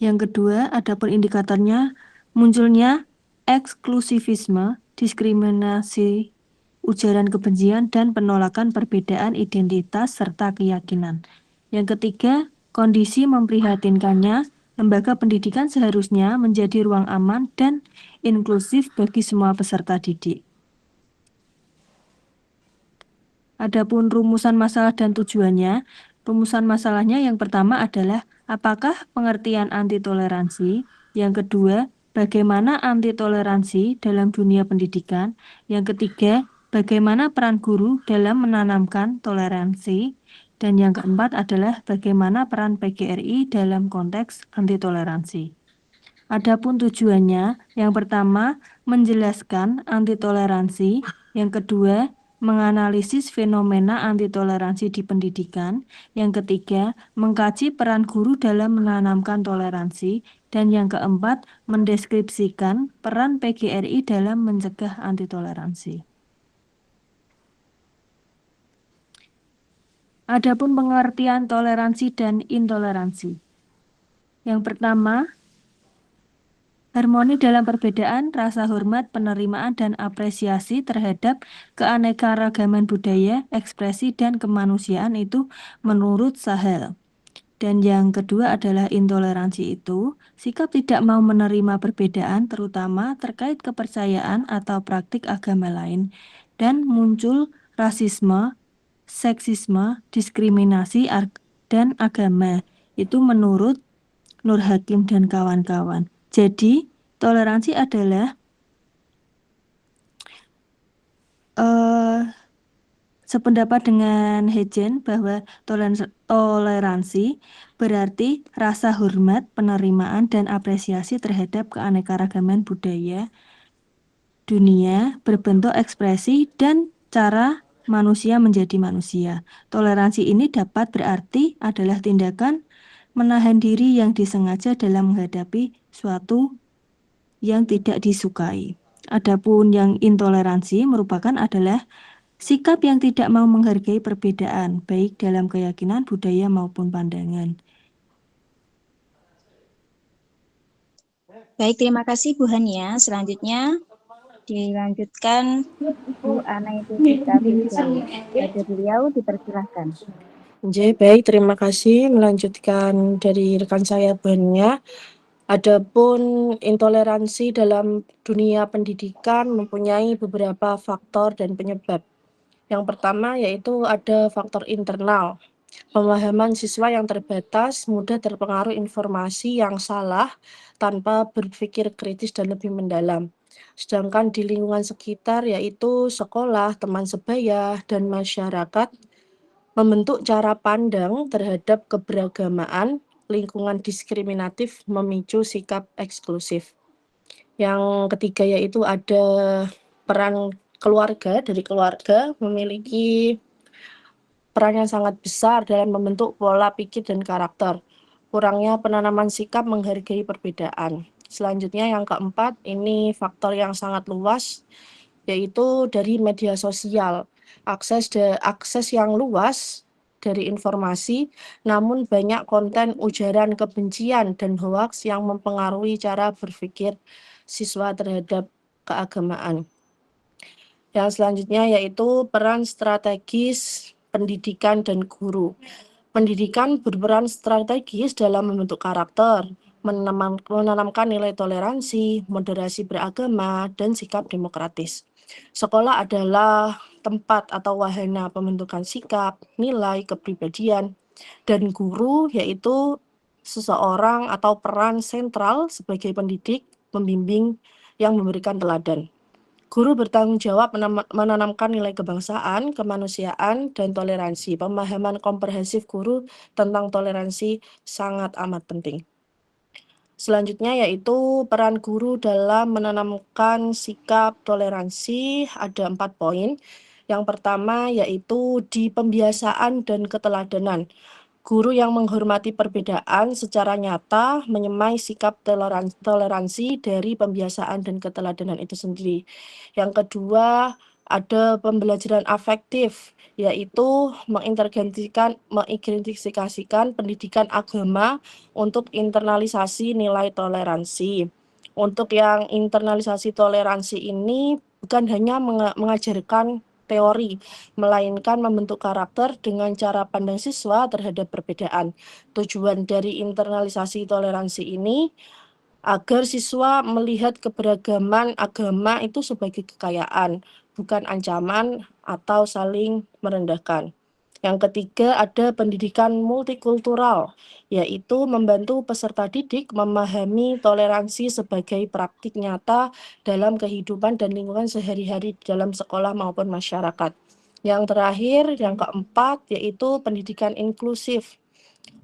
Yang kedua, adapun indikatornya munculnya eksklusivisme, diskriminasi, ujaran kebencian, dan penolakan perbedaan identitas serta keyakinan. Yang ketiga, kondisi memprihatinkannya, lembaga pendidikan seharusnya menjadi ruang aman dan inklusif bagi semua peserta didik. Adapun rumusan masalah dan tujuannya, rumusan masalahnya yang pertama adalah apakah pengertian anti toleransi, yang kedua bagaimana anti toleransi dalam dunia pendidikan, yang ketiga bagaimana peran guru dalam menanamkan toleransi, dan yang keempat adalah bagaimana peran PGRI dalam konteks anti toleransi. Adapun tujuannya, yang pertama menjelaskan anti toleransi, yang kedua menganalisis fenomena anti toleransi di pendidikan, yang ketiga mengkaji peran guru dalam menanamkan toleransi, dan yang keempat mendeskripsikan peran PGRI dalam mencegah anti toleransi. Adapun pengertian toleransi dan intoleransi. Yang pertama, harmoni dalam perbedaan, rasa hormat, penerimaan, dan apresiasi terhadap keanekaragaman budaya, ekspresi, dan kemanusiaan itu menurut Sahel. Dan yang kedua adalah intoleransi itu, sikap tidak mau menerima perbedaan terutama terkait kepercayaan atau praktik agama lain, dan muncul rasisme, seksisme, diskriminasi, dan agama. Itu menurut Nur Hakim dan kawan-kawan. Jadi, toleransi adalah sependapat dengan Hejen bahwa toleransi berarti rasa hormat, penerimaan, dan apresiasi terhadap keanekaragaman budaya, dunia berbentuk ekspresi dan cara manusia menjadi manusia. Toleransi ini dapat berarti adalah tindakan menahan diri yang disengaja dalam menghadapi suatu yang tidak disukai. Adapun yang intoleransi merupakan adalah sikap yang tidak mau menghargai perbedaan, baik dalam keyakinan, budaya maupun pandangan. Baik, terima kasih Bu Hania. Selanjutnya dilanjutkan Bu Ana Epifita Fitriani. Pada beliau dipersilahkan. Baik, terima kasih. Melanjutkan dari rekan saya Bu Hania. Adapun intoleransi dalam dunia pendidikan mempunyai beberapa faktor dan penyebab. Yang pertama yaitu ada faktor internal. Pemahaman siswa yang terbatas mudah terpengaruh informasi yang salah tanpa berpikir kritis dan lebih mendalam. Sedangkan di lingkungan sekitar yaitu sekolah, teman sebaya, dan masyarakat membentuk cara pandang terhadap keberagamaan. Lingkungan diskriminatif memicu sikap eksklusif. Yang ketiga yaitu ada peran keluarga. Dari keluarga memiliki peran yang sangat besar dalam membentuk pola pikir dan karakter. Kurangnya penanaman sikap menghargai perbedaan. Selanjutnya yang keempat, ini faktor yang sangat luas, yaitu dari media sosial. Akses yang luas dari informasi, namun banyak konten ujaran kebencian dan hoaks yang mempengaruhi cara berpikir siswa terhadap keagamaan. Yang selanjutnya yaitu peran strategis pendidikan dan guru. Pendidikan berperan strategis dalam membentuk karakter, menanamkan nilai toleransi, moderasi beragama, dan sikap demokratis. Sekolah adalah tempat atau wahana pembentukan sikap, nilai, kepribadian, dan guru yaitu seseorang atau peran sentral sebagai pendidik, pembimbing yang memberikan teladan. Guru bertanggung jawab menanamkan nilai kebangsaan, kemanusiaan, dan toleransi. Pemahaman komprehensif guru tentang toleransi sangat amat penting. Selanjutnya yaitu peran guru dalam menanamkan sikap toleransi, ada 4 poin. Yang pertama yaitu di pembiasaan dan keteladanan. Guru yang menghormati perbedaan secara nyata menyemai sikap toleransi dari pembiasaan dan keteladanan itu sendiri. Yang kedua, ada pembelajaran afektif, yaitu mengidentifikasikan pendidikan agama untuk internalisasi nilai toleransi. Untuk yang internalisasi toleransi ini bukan hanya mengajarkan teori, melainkan membentuk karakter dengan cara pandang siswa terhadap perbedaan. Tujuan dari internalisasi toleransi ini agar siswa melihat keberagaman agama itu sebagai kekayaan, bukan ancaman atau saling merendahkan. Yang ketiga ada pendidikan multikultural, yaitu membantu peserta didik memahami toleransi sebagai praktik nyata dalam kehidupan dan lingkungan sehari-hari dalam sekolah maupun masyarakat. Yang terakhir, yang keempat, yaitu pendidikan inklusif.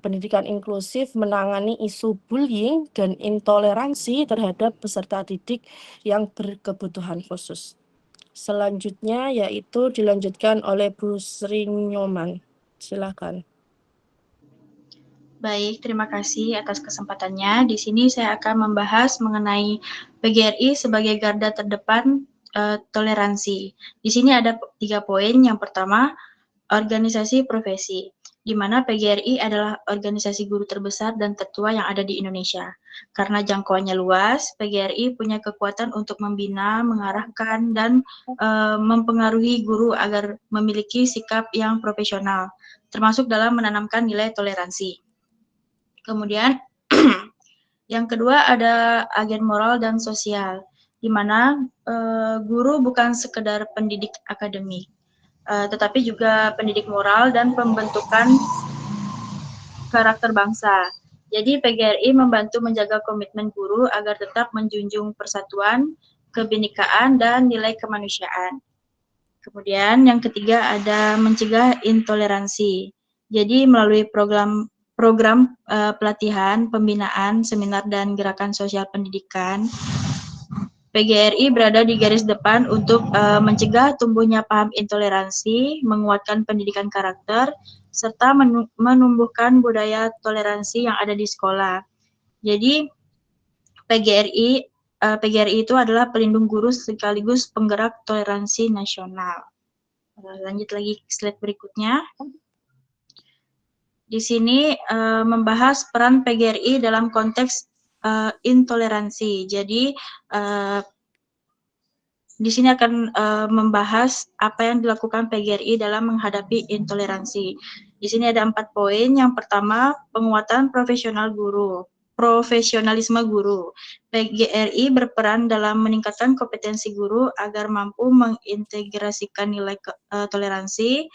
Pendidikan inklusif menangani isu bullying dan intoleransi terhadap peserta didik yang berkebutuhan khusus. Selanjutnya yaitu dilanjutkan oleh Bu Sri Nyoman. Silakan. Baik, terima kasih atas kesempatannya. Di sini saya akan membahas mengenai PGRI sebagai garda terdepan toleransi. Di sini ada 3 poin. Yang pertama, organisasi profesi, di mana PGRI adalah organisasi guru terbesar dan tertua yang ada di Indonesia. Karena jangkauannya luas, PGRI punya kekuatan untuk membina, mengarahkan, dan mempengaruhi guru agar memiliki sikap yang profesional, termasuk dalam menanamkan nilai toleransi. Kemudian, yang kedua ada agen moral dan sosial, di mana guru bukan sekedar pendidik akademik, tetapi juga pendidik moral dan pembentukan karakter bangsa. Jadi PGRI membantu menjaga komitmen guru agar tetap menjunjung persatuan, kebinekaan, dan nilai kemanusiaan. Kemudian yang ketiga ada mencegah intoleransi. Jadi melalui program pelatihan, pembinaan, seminar, dan gerakan sosial pendidikan, PGRI berada di garis depan untuk mencegah tumbuhnya paham intoleransi, menguatkan pendidikan karakter, serta menumbuhkan budaya toleransi yang ada di sekolah. Jadi PGRI itu adalah pelindung guru sekaligus penggerak toleransi nasional. Lanjut lagi ke slide berikutnya. Di sini membahas peran PGRI dalam konteks intoleransi. Jadi di sini akan membahas apa yang dilakukan PGRI dalam menghadapi intoleransi. Di sini ada 4 poin. Yang pertama, penguatan profesionalisme guru. PGRI berperan dalam meningkatkan kompetensi guru agar mampu mengintegrasikan nilai toleransi,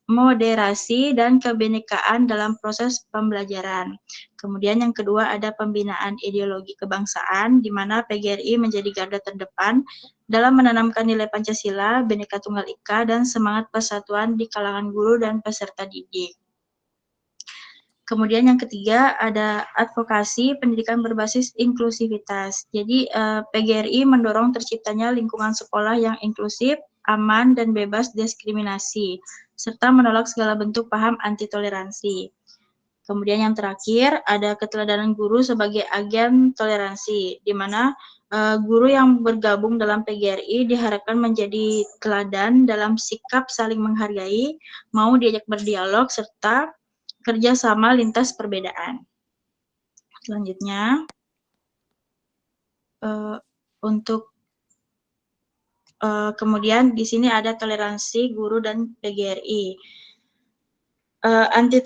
moderasi, dan kebinekaan dalam proses pembelajaran. Kemudian yang kedua ada pembinaan ideologi kebangsaan, di mana PGRI menjadi garda terdepan dalam menanamkan nilai Pancasila, Bhinneka Tunggal Ika, dan semangat persatuan di kalangan guru dan peserta didik. Kemudian yang ketiga ada advokasi pendidikan berbasis inklusivitas. Jadi PGRI mendorong terciptanya lingkungan sekolah yang inklusif, aman, dan bebas diskriminasi, serta menolak segala bentuk paham anti toleransi. Kemudian yang terakhir ada keteladanan guru sebagai agen toleransi, di mana guru yang bergabung dalam PGRI diharapkan menjadi teladan dalam sikap saling menghargai, mau diajak berdialog, serta kerjasama lintas perbedaan. Selanjutnya, kemudian di sini ada toleransi guru dan PGRI. Anti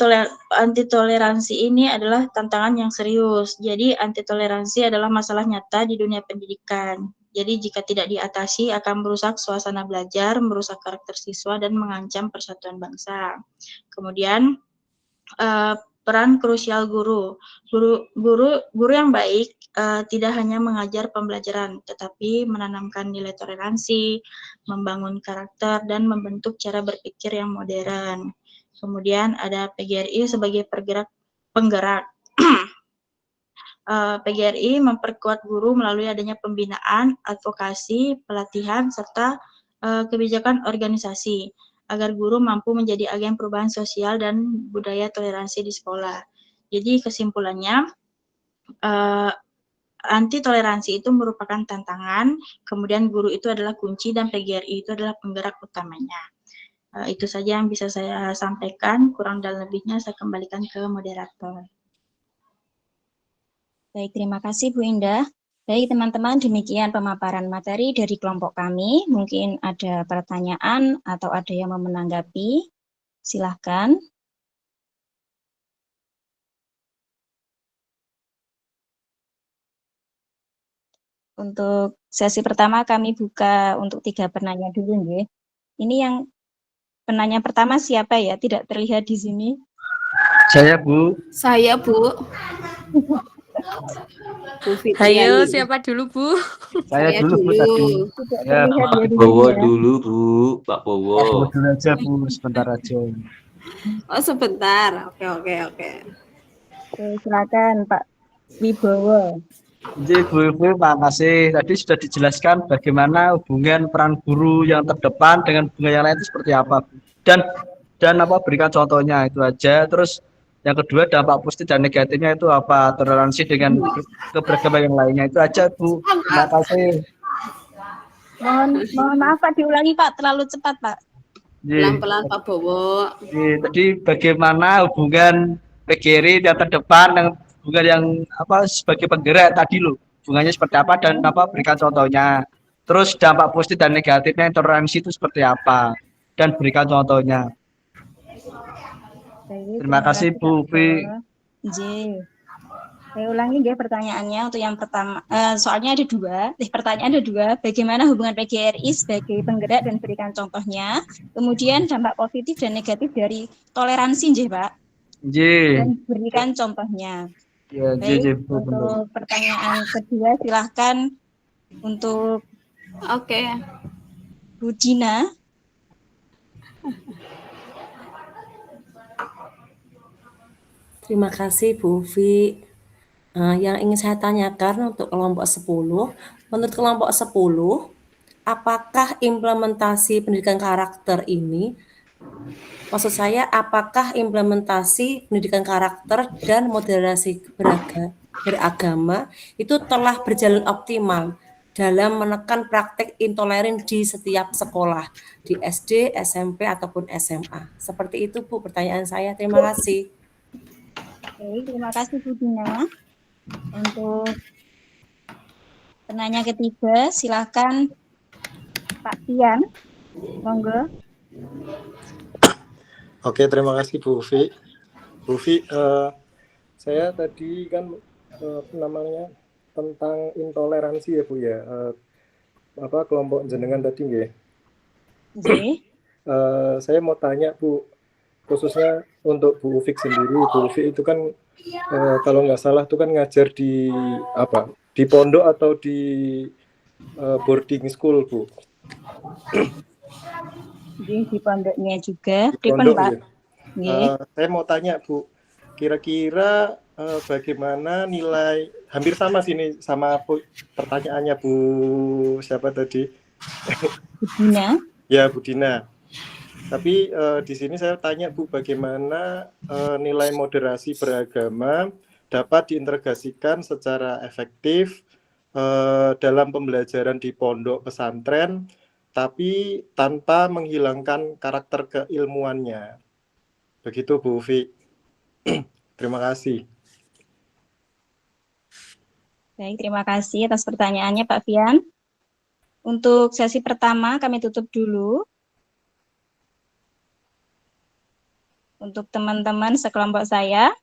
toleransi ini adalah tantangan yang serius. Jadi anti toleransi adalah masalah nyata di dunia pendidikan. Jadi jika tidak diatasi akan merusak suasana belajar, merusak karakter siswa, dan mengancam persatuan bangsa. Kemudian peran krusial guru. Guru yang baik tidak hanya mengajar pembelajaran, tetapi menanamkan nilai toleransi, membangun karakter, dan membentuk cara berpikir yang modern. Kemudian ada PGRI sebagai penggerak. PGRI memperkuat guru melalui adanya pembinaan, advokasi, pelatihan, serta kebijakan organisasi, agar guru mampu menjadi agen perubahan sosial dan budaya toleransi di sekolah. Jadi kesimpulannya, anti toleransi itu merupakan tantangan, kemudian guru itu adalah kunci, dan PGRI itu adalah penggerak utamanya. Itu saja yang bisa saya sampaikan, kurang dan lebihnya saya kembalikan ke moderator. Baik, terima kasih Bu Indah. Baik teman-teman, demikian pemaparan materi dari kelompok kami. Mungkin ada pertanyaan atau ada yang mau menanggapi. Silahkan. Untuk sesi pertama kami buka untuk 3 penanya dulu, nggih. Ini yang penanya pertama siapa ya? Tidak terlihat di sini. Saya, Bu. Saya, Bu. Ayo, siapa dulu, Bu? Saya dulu, Bu, tadi. Ya, Pak Bowo dulu, Bu. Pak Bowo. Pak Bowo dulu aja, Bu. Sebentar aja. Oh, sebentar. Oke. Oke, silakan Pak Wibowo. Jadi Bu, makasih. Tadi sudah dijelaskan bagaimana hubungan peran guru yang terdepan dengan hubungan yang lain itu seperti apa, Bu. Dan apa, berikan contohnya itu aja. Terus yang kedua, dampak positif dan negatifnya itu apa, toleransi dengan keberagaman yang lainnya, itu aja, Bu. Terima kasih. Mohon maaf Pak, diulangi Pak, terlalu cepat Pak. Pelan-pelan Pak Bowo. Tadi bagaimana hubungan PGRI yang terdepan dengan hubungan yang apa sebagai penggerak tadi loh, hubungannya seperti apa dan apa, berikan contohnya. Terus dampak positif dan negatifnya toleransi itu seperti apa dan berikan contohnya. Terima kasih Bu Upi. Saya ulangi ya pertanyaannya untuk yang pertama. Soalnya ada 2, pertanyaan ada 2. Bagaimana hubungan PGRI sebagai penggerak dan berikan contohnya. Kemudian dampak positif dan negatif dari toleransi, nggih Pak. Dan berikan contohnya. Ya, baik, untuk pertanyaan kedua silahkan untuk Bu Dina. Terima kasih Bu Ufi. Yang ingin saya tanyakan untuk kelompok 10, Menurut kelompok 10, apakah implementasi pendidikan karakter ini, maksud saya apakah implementasi pendidikan karakter dan moderasi beragama itu telah berjalan optimal dalam menekan praktek intoleran di setiap sekolah, di SD, SMP, ataupun SMA. Seperti itu Bu pertanyaan saya. Terima kasih. Baik, terima kasih Bu Dina. Untuk penanya ketiga, silakan Pak Tian. Monggo. Oke, terima kasih Bu Ufi. Bu Ufi, saya tadi kan namanya tentang intoleransi ya Bu ya. Kelompok jenengan tadi nggih. Saya mau tanya Bu, khususnya untuk Bu Ufik sendiri. Bu Ufik itu kan kalau nggak salah itu kan ngajar di di pondok atau di boarding school Bu? Di pondoknya juga. Di pondok ya. Yeah. Saya mau tanya Bu, kira-kira bagaimana nilai, hampir sama sini sama pertanyaannya Bu siapa tadi? Bu Dina. Ya Bu Dina. Tapi di sini saya tanya Bu, bagaimana nilai moderasi beragama dapat diintegrasikan secara efektif dalam pembelajaran di pondok pesantren, tapi tanpa menghilangkan karakter keilmuannya. Begitu Bu Ufi. Terima kasih. Baik, terima kasih atas pertanyaannya Pak Fian. Untuk sesi pertama kami tutup dulu. Untuk teman-teman sekelompok saya,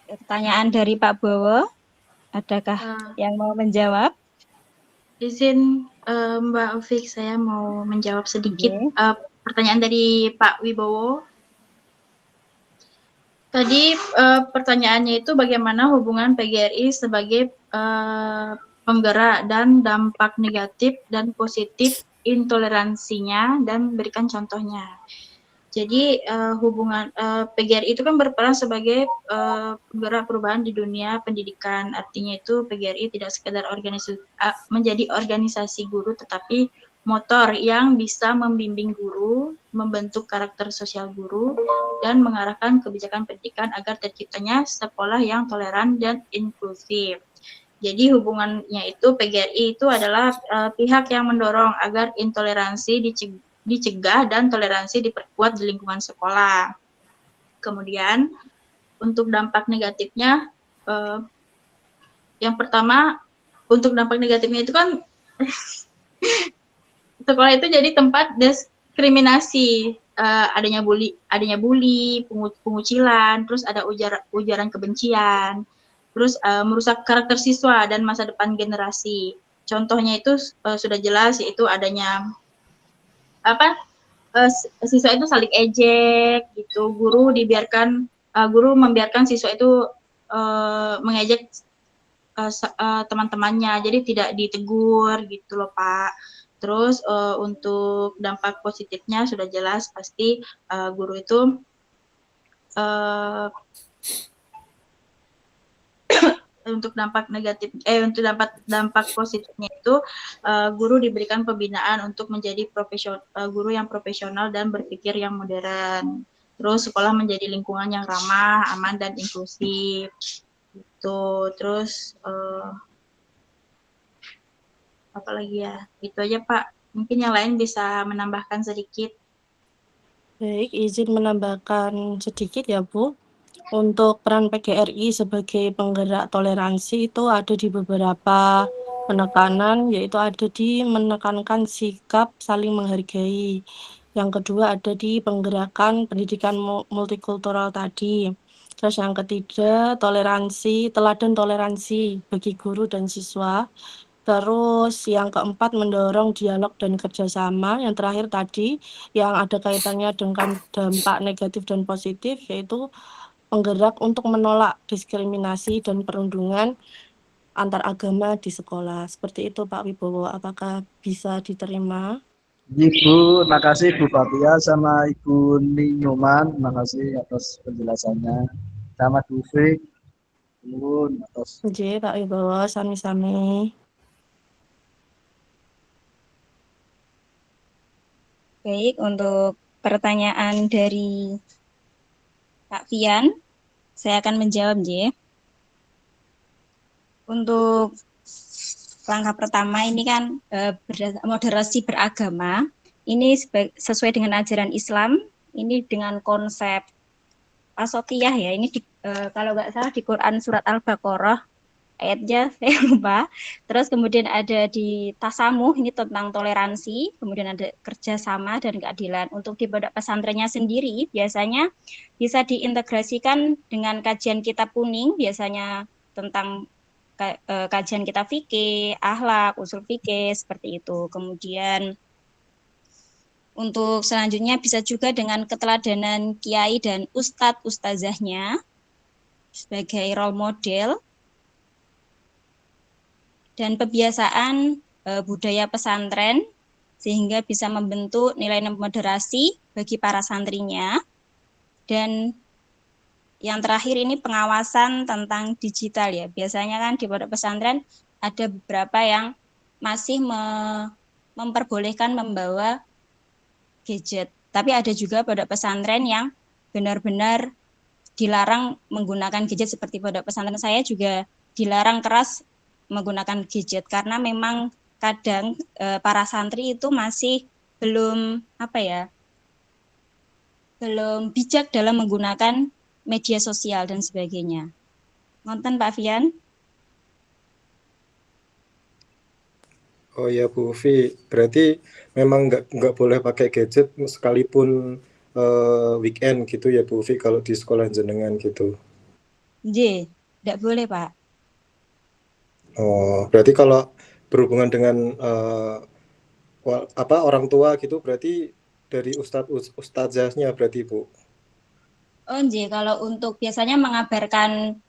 pertanyaan dari Pak Bowo, adakah yang mau menjawab? Izin Mbak Ufik, saya mau menjawab sedikit pertanyaan dari Pak Wibowo. Tadi pertanyaannya itu bagaimana hubungan PGRI sebagai penggerak dan dampak negatif dan positif intoleransinya dan berikan contohnya. Jadi hubungan PGRI itu kan berperan sebagai penggerak perubahan di dunia pendidikan. Artinya itu PGRI tidak sekedar menjadi organisasi guru, tetapi motor yang bisa membimbing guru, membentuk karakter sosial guru, dan mengarahkan kebijakan pendidikan agar terciptanya sekolah yang toleran dan inklusif. Jadi hubungannya itu PGRI itu adalah pihak yang mendorong agar intoleransi dicegah dan toleransi diperkuat di lingkungan sekolah. Kemudian untuk dampak negatifnya, yang pertama untuk dampak negatifnya itu kan sekolah itu jadi tempat diskriminasi, adanya bully, pengucilan, terus ada ujaran kebencian, terus merusak karakter siswa dan masa depan generasi. Contohnya itu sudah jelas, yaitu adanya siswa itu saling ejek gitu, guru membiarkan siswa itu mengejek teman-temannya, jadi tidak ditegur gitu loh Pak. Terus untuk dampak positifnya sudah jelas, pasti guru itu untuk dampak negatif untuk dampak positifnya itu guru diberikan pembinaan untuk menjadi guru yang profesional dan berpikir yang modern. Terus sekolah menjadi lingkungan yang ramah, aman dan inklusif. Gitu. Terus apa lagi ya? Itu aja Pak. Mungkin yang lain bisa menambahkan sedikit. Baik, izin menambahkan sedikit ya Bu. Untuk peran PGRI sebagai penggerak toleransi itu ada di beberapa penekanan, yaitu ada di menekankan sikap saling menghargai. Yang kedua ada di penggerakan pendidikan multikultural tadi. Terus yang ketiga teladan toleransi bagi guru dan siswa. Terus yang keempat mendorong dialog dan kerjasama. Yang terakhir tadi yang ada kaitannya dengan dampak negatif dan positif, yaitu penggerak untuk menolak diskriminasi dan perundungan antar agama di sekolah. Seperti itu Pak Wibowo, apakah bisa diterima? Ibu, terima kasih Bu Fatia sama Ibu Nyoman, terima kasih atas penjelasannya. Sama Bu Fik. Nuwun atas. Nggih, Pak Wibowo sami-sami. Baik, untuk pertanyaan dari Pak Fian, saya akan menjawab, J. Untuk langkah pertama ini kan moderasi beragama, ini sesuai dengan ajaran Islam, ini dengan konsep pasokiyah ya, ini kalau nggak salah di Quran surat Al-Baqarah, ayatnya saya lupa. Terus kemudian ada di tasamuh, ini tentang toleransi, kemudian ada kerjasama dan keadilan. Untuk di pondok pesantrennya sendiri, biasanya bisa diintegrasikan dengan kajian kitab kuning, biasanya tentang kajian kitab fikih, akhlak, usul fikih, seperti itu. Kemudian untuk selanjutnya bisa juga dengan keteladanan kiai dan ustadz ustazahnya sebagai role model dan kebiasaan budaya pesantren sehingga bisa membentuk nilai moderasi bagi para santrinya. Dan yang terakhir ini pengawasan tentang digital ya. Biasanya kan di pondok pesantren ada beberapa yang masih memperbolehkan membawa gadget. Tapi ada juga pondok pesantren yang benar-benar dilarang menggunakan gadget, seperti pondok pesantren saya juga dilarang keras menggunakan gadget karena memang kadang para santri itu masih belum belum bijak dalam menggunakan media sosial dan sebagainya. Nonton Pak Fian? Oh ya Bu Ufi, berarti memang nggak boleh pakai gadget sekalipun weekend gitu ya Bu Ufi kalau di sekolah jenengan gitu. J, tidak boleh Pak. Oh, berarti kalau berhubungan dengan orang tua gitu berarti dari ustazahnya berarti Bu. Oh J, kalau untuk biasanya mengabarkan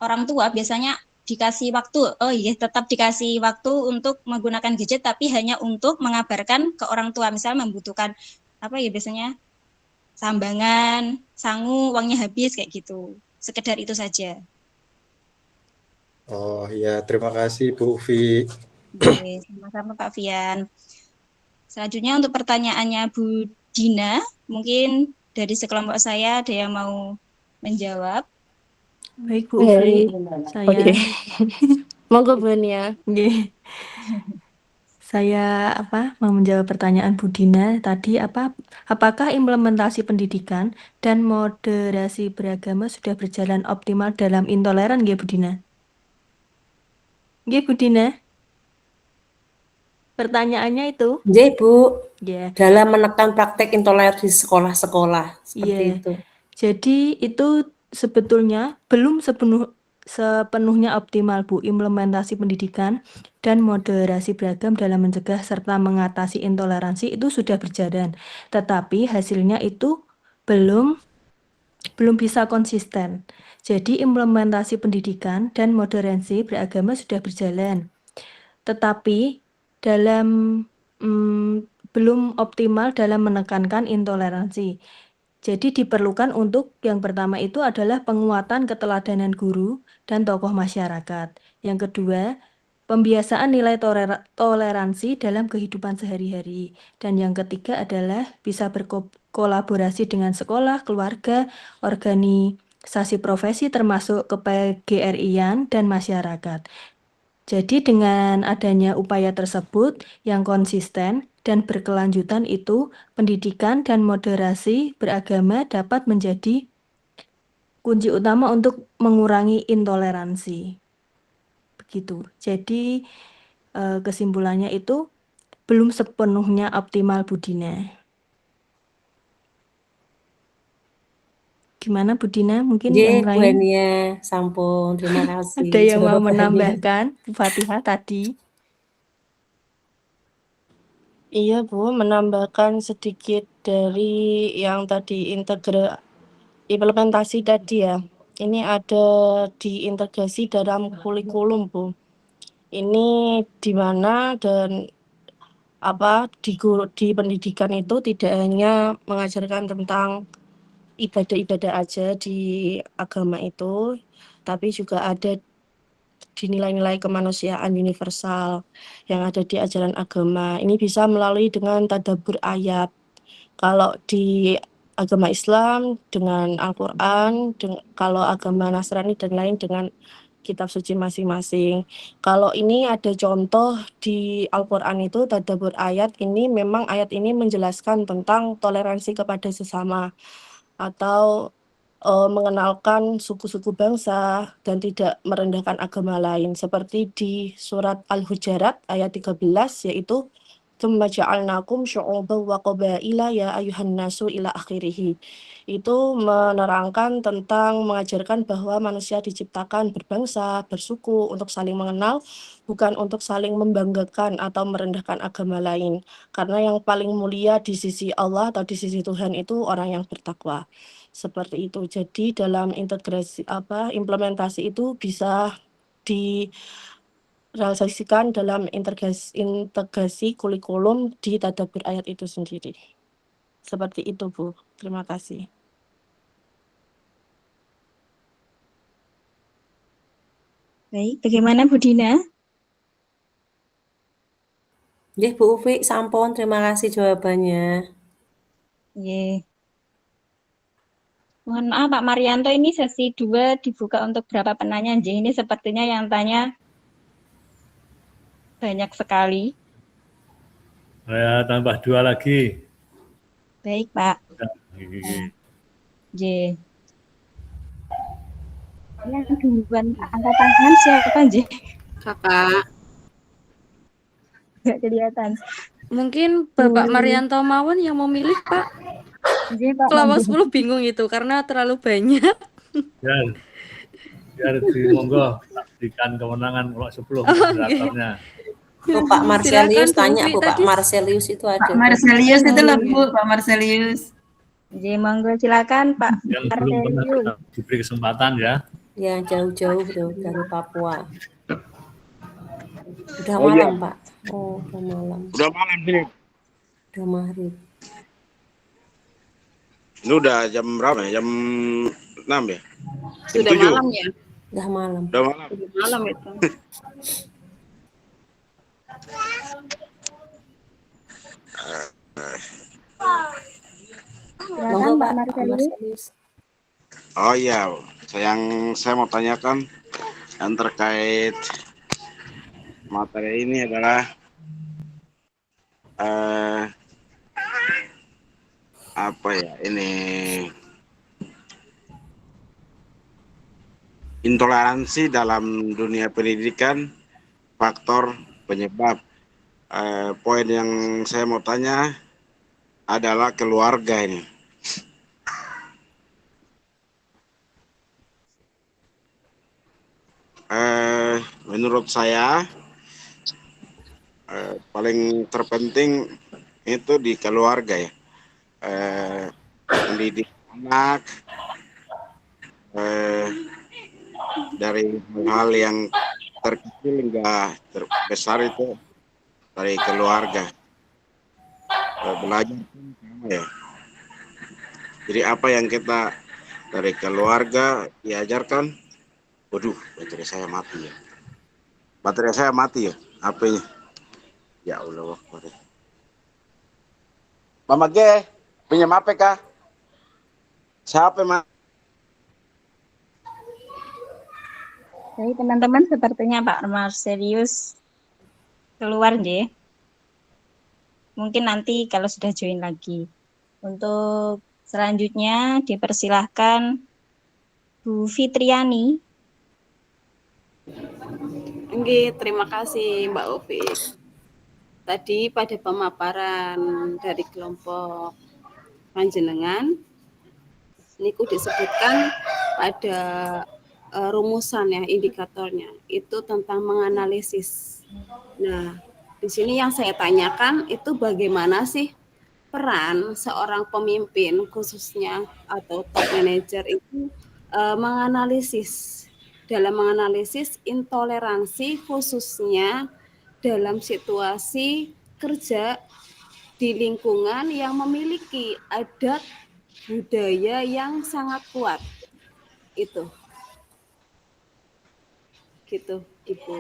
orang tua biasanya dikasih waktu, oh iya tetap dikasih waktu untuk menggunakan gadget tapi hanya untuk mengabarkan ke orang tua, misal membutuhkan biasanya sambangan, sangu, uangnya habis kayak gitu. Sekedar itu saja. Oh iya, terima kasih Bu Ufi. Oke, sama-sama Pak Fian. Selanjutnya untuk pertanyaannya Bu Dina, mungkin dari sekelompok saya ada yang mau menjawab. Baik Bu Ufi, saya Monggo Bu Nia. Saya mau menjawab pertanyaan Bu Dina tadi, apakah implementasi pendidikan dan moderasi beragama sudah berjalan optimal dalam intoleran nggih Bu Dina? Nggih Bu Dina? Pertanyaannya itu? Nggih Bu. Yeah. Dalam menekan praktek intoleransi di sekolah-sekolah seperti itu. Jadi itu sebetulnya belum sepenuhnya optimal Bu, implementasi pendidikan dan moderasi beragam dalam mencegah serta mengatasi intoleransi itu sudah berjalan, tetapi hasilnya itu belum bisa konsisten. Jadi implementasi pendidikan dan moderasi beragama sudah berjalan, tetapi belum optimal dalam menekankan intoleransi. Jadi diperlukan untuk yang pertama itu adalah penguatan keteladanan guru dan tokoh masyarakat. Yang kedua, pembiasaan nilai toleransi dalam kehidupan sehari-hari. Dan yang ketiga adalah bisa berkolaborasi dengan sekolah, keluarga, organisasi profesi termasuk KPGRI-an dan masyarakat. Jadi dengan adanya upaya tersebut yang konsisten dan berkelanjutan itu, pendidikan dan moderasi beragama dapat menjadi kunci utama untuk mengurangi intoleransi. Begitu. Jadi kesimpulannya itu belum sepenuhnya optimal Bu Dina. Gimana Bu Dina? Mungkin yang lain? Bu Ania, sampun. Terima kasih. Ada yang mau menambahkan Bu Fatihah tadi? Iya Bu, menambahkan sedikit dari yang tadi implementasi tadi ya. Ini ada diintegrasi dalam kurikulum Bu. Ini di mana dan di pendidikan itu tidak hanya mengajarkan tentang ibadah-ibadah aja di agama itu, tapi juga ada di nilai-nilai kemanusiaan universal yang ada di ajaran agama. Ini bisa melalui dengan tadabbur ayat. Kalau di agama Islam dengan Al-Quran, kalau agama Nasrani dan lain dengan kitab suci masing-masing. Kalau ini ada contoh di Al-Quran itu tadabbur ayat, ini memang ayat ini menjelaskan tentang toleransi kepada sesama atau mengenalkan suku-suku bangsa dan tidak merendahkan agama lain, seperti di surat Al-Hujarat ayat 13, yaitu "Tsumma ja'alnakum syu'uban wa qabaila ya ayyuhan nasu" ila akhirih. Itu menerangkan tentang mengajarkan bahwa manusia diciptakan berbangsa, bersuku untuk saling mengenal, bukan untuk saling membanggakan atau merendahkan agama lain. Karena yang paling mulia di sisi Allah atau di sisi Tuhan itu orang yang bertakwa. Seperti itu. Jadi dalam implementasi itu bisa direalisasikan dalam integrasi kurikulum di tadabbur ayat itu sendiri. Seperti itu, Bu. Terima kasih. Baik, bagaimana Bu Dina? Nggih, Bu Ufi, sampun. Terima kasih jawabannya. Nggih. Mohon maaf Pak Marianto, ini sesi 2 dibuka untuk berapa penanya? Ini sepertinya yang tanya banyak sekali. Saya tambah 2 lagi. Baik, Pak. J. Yang duluan angkat tangan siapa, J? Kakak. Nggak kelihatan. Mungkin Bapak Marianto Mawon yang memilih, Pak. J, Pak. Kelompok 10 bingung itu karena terlalu banyak. Biar monggo berikan kewenangan kelompok 10 moderatornya. Oh, Pak Marselius Silakan, tanya, Bu. Pak Marselius itu ada. Pak Marselius itu loh, Bu. Pak Marselius. J, monggo silakan Pak Yang belum pernah diberi kesempatan ya. Yang jauh-jauh tuh dari Papua. Udah malam, Pak. Oh, udah malam. Udah malam ini. Udah maghrib. Ini udah jam berapa ya? Jam 6 ya? Jam Sudah 7. malam ya? Udah malam. Udah malam. Sudah malam itu. Monggo, Pak Marselius. Oh iya, yang saya mau tanyakan yang terkait materi ini adalah apa ya, ini intoleransi dalam dunia pendidikan, faktor penyebab. Poin yang saya mau tanya adalah keluarga ini. Menurut saya paling terpenting itu di keluarga ya, mendidik anak dari hal yang terkecil hingga terbesar itu dari keluarga. Belajar sama ya. Jadi apa yang kita dari keluarga diajarkan. Waduh, baterai saya mati ya. Baterai saya mati ya, HP-nya. Ya Allah, Mama G, pinjam HP kah? Siapa, Mak? Jadi teman-teman sepertinya Pak Marselius keluar, J. Mungkin nanti kalau sudah join lagi. Untuk selanjutnya dipersilahkan Bu Fitriani. Nggih, terima kasih Mbak Ufi. Tadi pada pemaparan dari kelompok panjenengan niku disebutkan pada rumusan ya, indikatornya itu tentang menganalisis. Nah, di sini yang saya tanyakan itu bagaimana sih peran seorang pemimpin khususnya atau top manager itu dalam menganalisis intoleransi khususnya dalam situasi kerja di lingkungan yang memiliki adat budaya yang sangat kuat. Itu. Gitu, Ibu.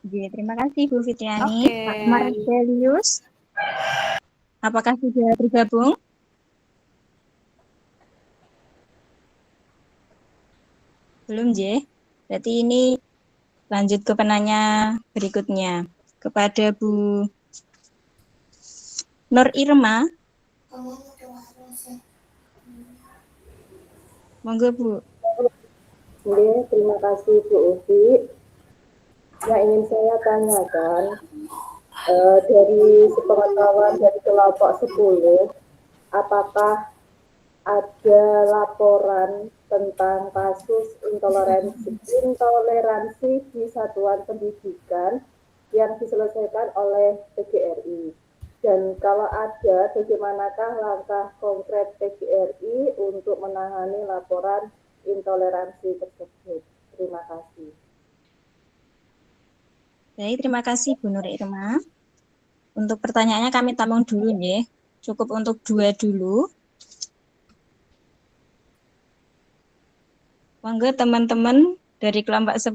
Oke, terima kasih Bu Fitriani. Oke. Pak Marcelius, apakah sudah bergabung? Belum, J. Berarti ini lanjut ke penanya berikutnya. Kepada Bu Nur Irma. Monggo, Bu. Terima kasih Bu Ufi. Yang ingin saya tanyakan, dari sepengetahuan dari kelompok 10, apakah ada laporan tentang kasus intoleransi di satuan pendidikan yang diselesaikan oleh PGRI? Dan kalau ada, bagaimanakah langkah konkret PGRI untuk menangani laporan intoleransi tersebut? Terima kasih. Baik, terima kasih Bu Nur Irma. Untuk pertanyaannya kami tampung dulu nih. Cukup untuk 2 dulu. Monggo teman-teman dari kelompok 10.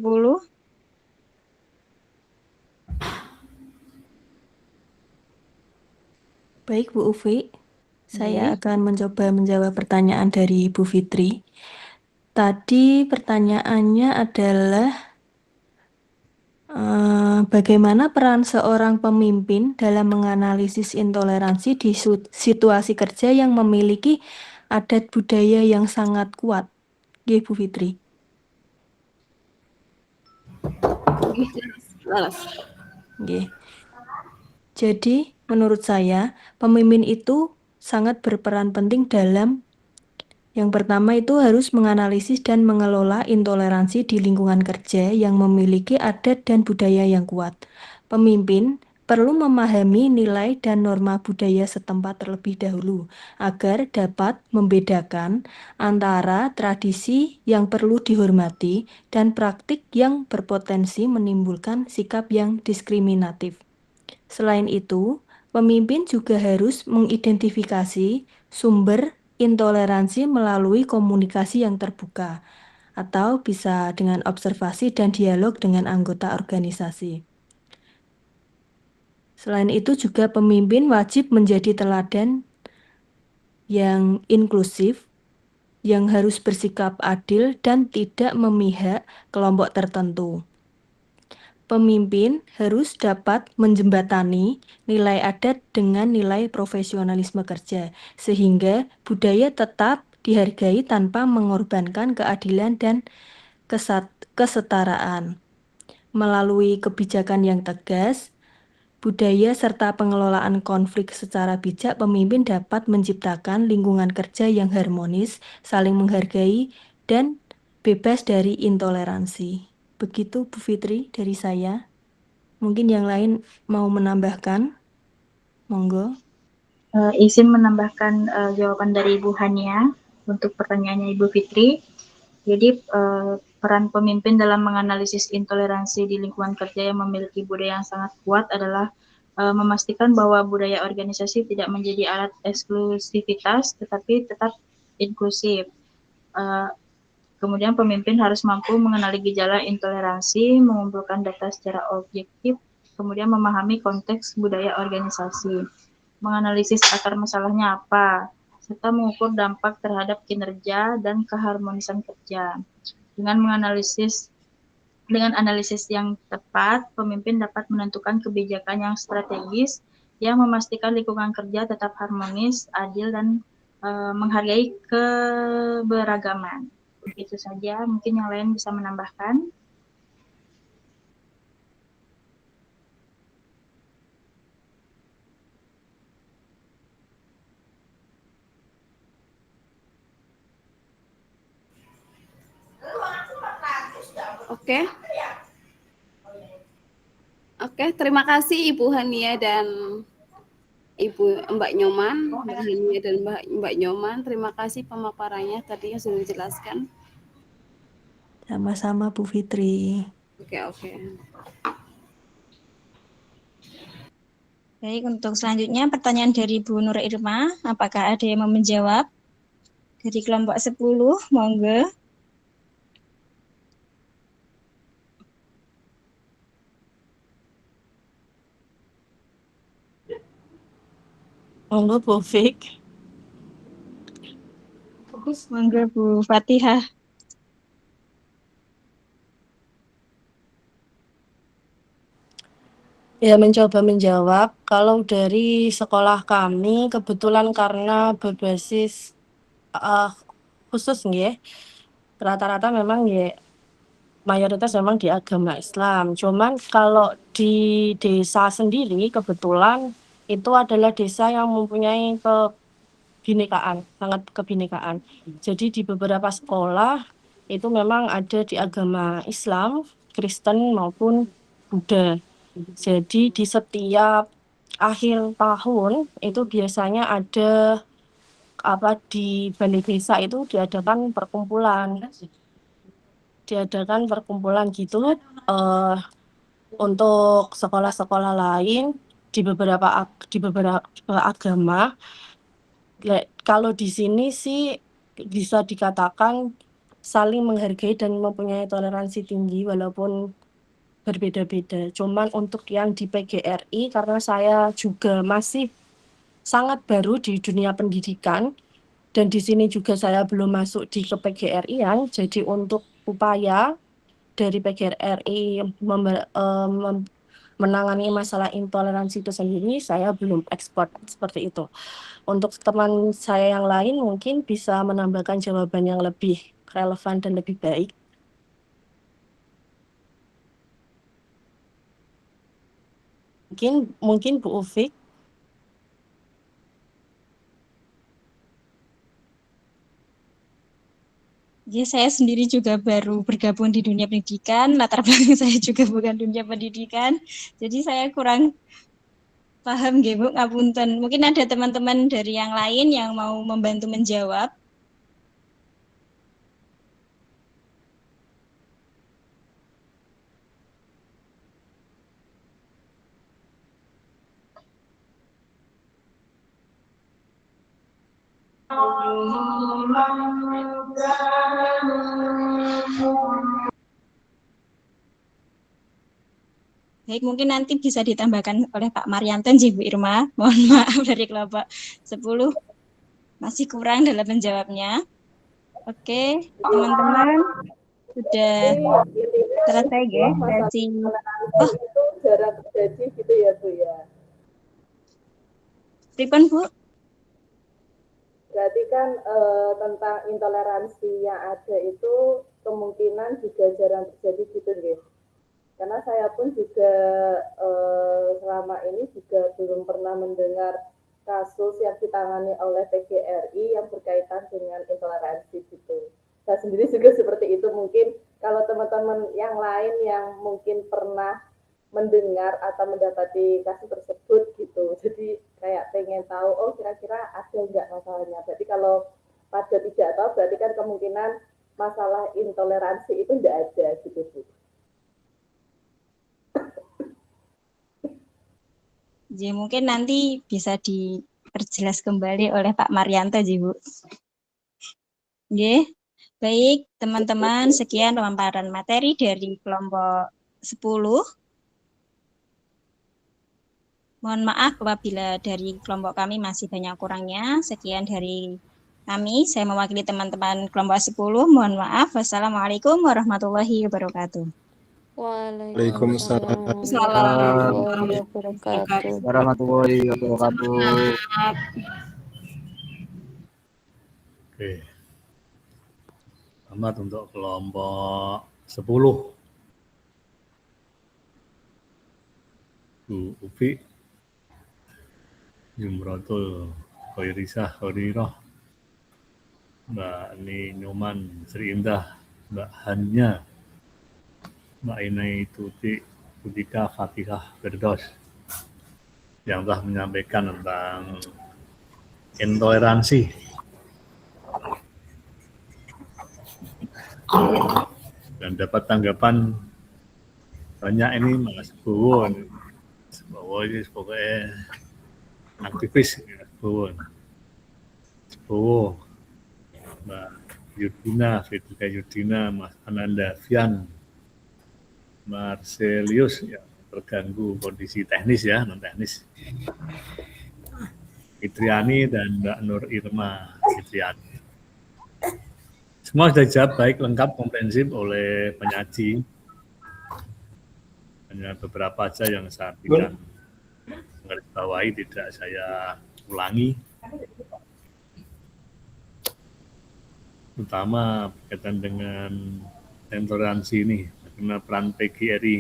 Baik Bu Ufi, saya akan mencoba menjawab pertanyaan dari Bu Fitri. Tadi pertanyaannya adalah bagaimana peran seorang pemimpin dalam menganalisis intoleransi di situasi kerja yang memiliki adat budaya yang sangat kuat. Nggih, Bu Fitri. Nggih. Jadi, menurut saya, pemimpin itu sangat berperan penting dalam yang pertama itu harus menganalisis dan mengelola intoleransi di lingkungan kerja yang memiliki adat dan budaya yang kuat. Pemimpin perlu memahami nilai dan norma budaya setempat terlebih dahulu agar dapat membedakan antara tradisi yang perlu dihormati dan praktik yang berpotensi menimbulkan sikap yang diskriminatif. Selain itu, pemimpin juga harus mengidentifikasi sumber intoleransi melalui komunikasi yang terbuka, atau bisa dengan observasi dan dialog dengan anggota organisasi. Selain itu juga pemimpin wajib menjadi teladan yang inklusif, yang harus bersikap adil dan tidak memihak kelompok tertentu. Pemimpin harus dapat menjembatani nilai adat dengan nilai profesionalisme kerja, sehingga budaya tetap dihargai tanpa mengorbankan keadilan dan kesetaraan. Melalui kebijakan yang tegas, budaya serta pengelolaan konflik secara bijak, pemimpin dapat menciptakan lingkungan kerja yang harmonis, saling menghargai, dan bebas dari intoleransi. Begitu Bu Fitri dari saya. Mungkin yang lain mau menambahkan? Monggo. Izin menambahkan jawaban dari Ibu Hania untuk pertanyaannya Ibu Fitri. Jadi peran pemimpin dalam menganalisis intoleransi di lingkungan kerja yang memiliki budaya yang sangat kuat adalah memastikan bahwa budaya organisasi tidak menjadi alat eksklusivitas, tetapi tetap inklusif. Kemudian pemimpin harus mampu mengenali gejala intoleransi, mengumpulkan data secara objektif, kemudian memahami konteks budaya organisasi, menganalisis akar masalahnya apa, serta mengukur dampak terhadap kinerja dan keharmonisan kerja. Dengan analisis yang tepat, pemimpin dapat menentukan kebijakan yang strategis yang memastikan lingkungan kerja tetap harmonis, adil, dan menghargai keberagaman. Itu saja, mungkin yang lain bisa menambahkan. Oke. Oke, terima kasih Ibu Hania dan Mbak Nyoman, Mbak Hania dan Mbak Nyoman. Terima kasih pemaparannya tadi yang sudah dijelaskan. Sama-sama Bu Fitri. Oke. Baik, untuk selanjutnya pertanyaan dari Bu Nur Irma, apakah ada yang mau menjawab? Dari kelompok 10, monggo. Monggo Bu Fik. Monggo Bu Fatihah. Ya, mencoba menjawab. Kalau dari sekolah kami, kebetulan karena berbasis khusus nggih, rata-rata memang nggih mayoritas memang di agama Islam. Cuman kalau di desa sendiri kebetulan itu adalah desa yang mempunyai kebinekaan, sangat kebinekaan. Jadi di beberapa sekolah itu memang ada di agama Islam, Kristen maupun Buddha. Jadi di setiap akhir tahun itu biasanya ada di balai desa itu diadakan perkumpulan gitu untuk sekolah-sekolah lain di beberapa agama. Kalau di sini sih bisa dikatakan saling menghargai dan mempunyai toleransi tinggi walaupun berbeda-beda. Cuman untuk yang di PGRI, karena saya juga masih sangat baru di dunia pendidikan dan di sini juga saya belum masuk di ke-PGRI-an, jadi untuk upaya dari PGRI menangani masalah intoleransi itu sendiri, saya belum ekspor seperti itu. Untuk teman saya yang lain mungkin bisa menambahkan jawaban yang lebih relevan dan lebih baik. Mungkin Bu Ufik. Ya, saya sendiri juga baru bergabung di dunia pendidikan, latar belakang saya juga bukan dunia pendidikan, jadi saya kurang paham nggih Bu, ngapunten. Mungkin ada teman-teman dari yang lain yang mau membantu menjawab. Baik, mungkin nanti bisa ditambahkan oleh Pak Marianto, Bu Irma. Mohon maaf dari kelompok 10 masih kurang dalam menjawabnya. Oke, teman-teman sudah selesai ya sesi. Oh, itu jarang terjadi gitu ya Bu ya. Pripun Bu? Berarti kan tentang intoleransi yang ada itu kemungkinan juga jarang terjadi gitu nggih. Karena saya pun juga selama ini juga belum pernah mendengar kasus yang ditangani oleh PGRI yang berkaitan dengan intoleransi gitu. Saya sendiri juga seperti itu. Mungkin kalau teman-teman yang lain yang mungkin pernah mendengar atau mendapati kasus tersebut gitu. Jadi kayak pengen tahu, oh kira-kira ada nggak masalahnya. Berarti kalau pada tidak tahu, berarti kan kemungkinan masalah intoleransi itu nggak ada gitu Bu. Ya, mungkin nanti bisa diperjelas kembali oleh Pak Marianto, Bu. Oke, baik teman-teman, sekian pemaparan materi dari kelompok 10. Mohon maaf apabila dari kelompok kami masih banyak kurangnya. Sekian dari kami, saya mewakili teman-teman kelompok 10. Mohon maaf. Wassalamualaikum warahmatullahi wabarakatuh. Waalaikumsalam warahmatullahi wabarakatuh. Oke. Selamat untuk kelompok 10. Bu Ufi, Jumratul Khairisah Khairirah, Mbak Ni Nyoman Sri Indah, Mbak Hanya, Mbak Inai Tuti Budika Fatihah Firdaus yang telah menyampaikan tentang intoleransi dan dapat tanggapan banyak ini Mas Bowo Bowo ini pokoknya aktivis Bowo, Mbak Yudina, Fedrika Yudina, Mas Ananda Fian, Marcelius ya terganggu kondisi teknis ya, non teknis. Fitriani dan Mbak Nur Irma Fitriani. Semua sudah dijawab baik, lengkap, komprehensif oleh penyaji. Hanya beberapa saja yang saya berikan menggarisbawahi, tidak saya ulangi. Terutama berkaitan dengan intoleransi ini, bagaimana peran PGRI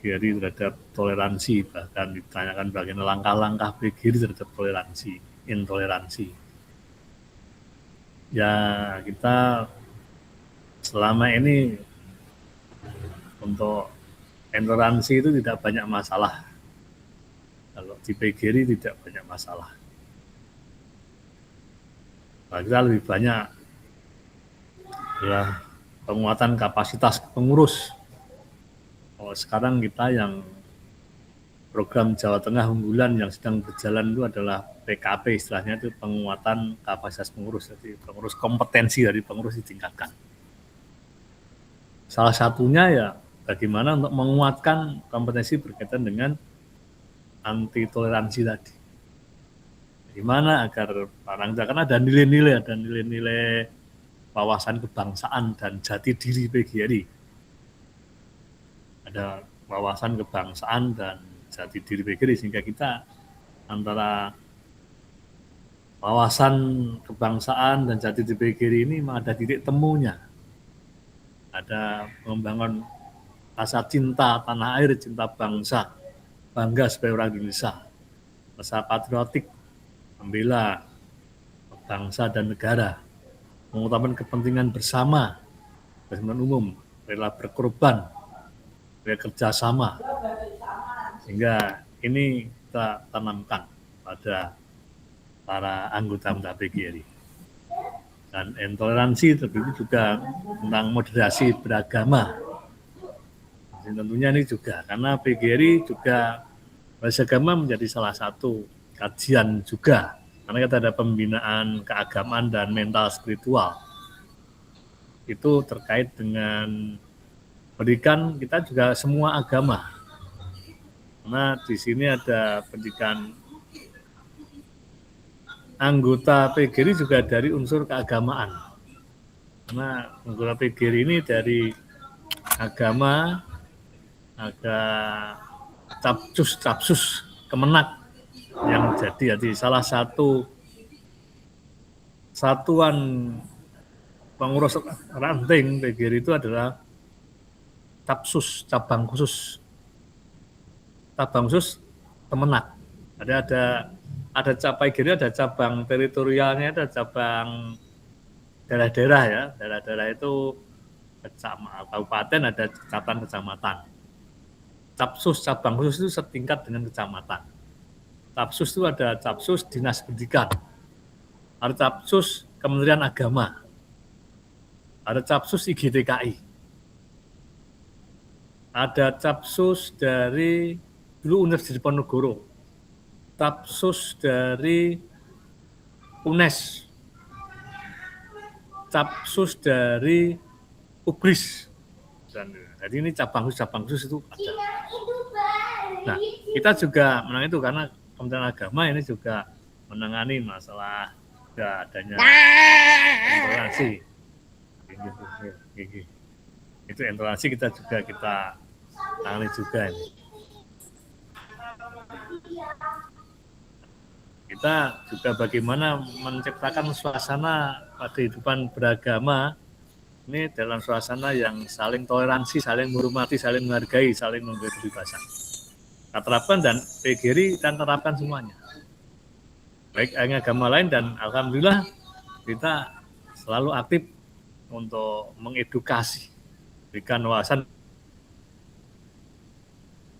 terhadap toleransi, bahkan ditanyakan bagaimana langkah-langkah PGRI terhadap intoleransi. Ya, kita selama ini untuk intoleransi itu tidak banyak masalah. Kalau di PGRI tidak banyak masalah. Kita lebih banyak adalah penguatan kapasitas pengurus. Sekarang kita yang program Jawa Tengah unggulan yang sedang berjalan itu adalah PKP, istilahnya itu penguatan kapasitas pengurus. Jadi pengurus, kompetensi dari pengurus ditingkatkan. Salah satunya ya bagaimana untuk menguatkan kompetensi berkaitan dengan anti toleransi tadi. Bagaimana agar orang karena ada nilai-nilai wawasan kebangsaan dan jati diri PGRI. Ada wawasan kebangsaan dan jati diri PGRI, sehingga kita antara wawasan kebangsaan dan jati diri PGRI ini memang ada titik temunya. Ada membangun rasa cinta tanah air, cinta bangsa, bangga sebagai orang Indonesia, rasa patriotik, membela bangsa dan negara, mengutamakan kepentingan bersama, kepentingan umum, rela berkorban, rela kerjasama, sehingga ini kita tanamkan pada para anggota PGRI. Dan intoleransi tentu juga tentang moderasi beragama. Jadi tentunya ini juga karena PGRI juga beragama menjadi salah satu kajian juga, karena kita ada pembinaan keagamaan dan mental spiritual. Itu terkait dengan pendidikan kita juga semua agama. Karena di sini ada pendidikan anggota PGRI juga dari unsur keagamaan. Karena anggota PGRI ini dari agama, ada capsus kemenak yang jadi salah satu satuan pengurus ranting PGRI itu adalah capsus, cabang khusus kemenak. Ada PGRI, ada cabang teritorialnya, ada cabang daerah-daerah ya. Daerah-daerah itu kabupaten, ada kecamatan. Capsus, cabang khusus itu setingkat dengan kecamatan. Capsus itu ada capsus dinas pendidikan, ada capsus Kementerian Agama, ada capsus IGTKI, ada capsus dari dulu Universitas Diponegoro, capsus dari UNES, capsus dari UGRIS. Jadi ini cabang khusus itu ada. Nah, kita juga menang itu karena Kementerian Agama ini juga menangani masalah adanya intoleransi. Itu intoleransi kita tangani juga ini. Kita juga bagaimana menciptakan suasana kehidupan beragama ini dalam suasana yang saling toleransi, saling menghormati, saling menghargai, saling memberi kebebasan. Kita terapkan dan PGRI dan terapkan semuanya. Baik agama lain, dan alhamdulillah kita selalu aktif untuk mengedukasi, berikan wawasan.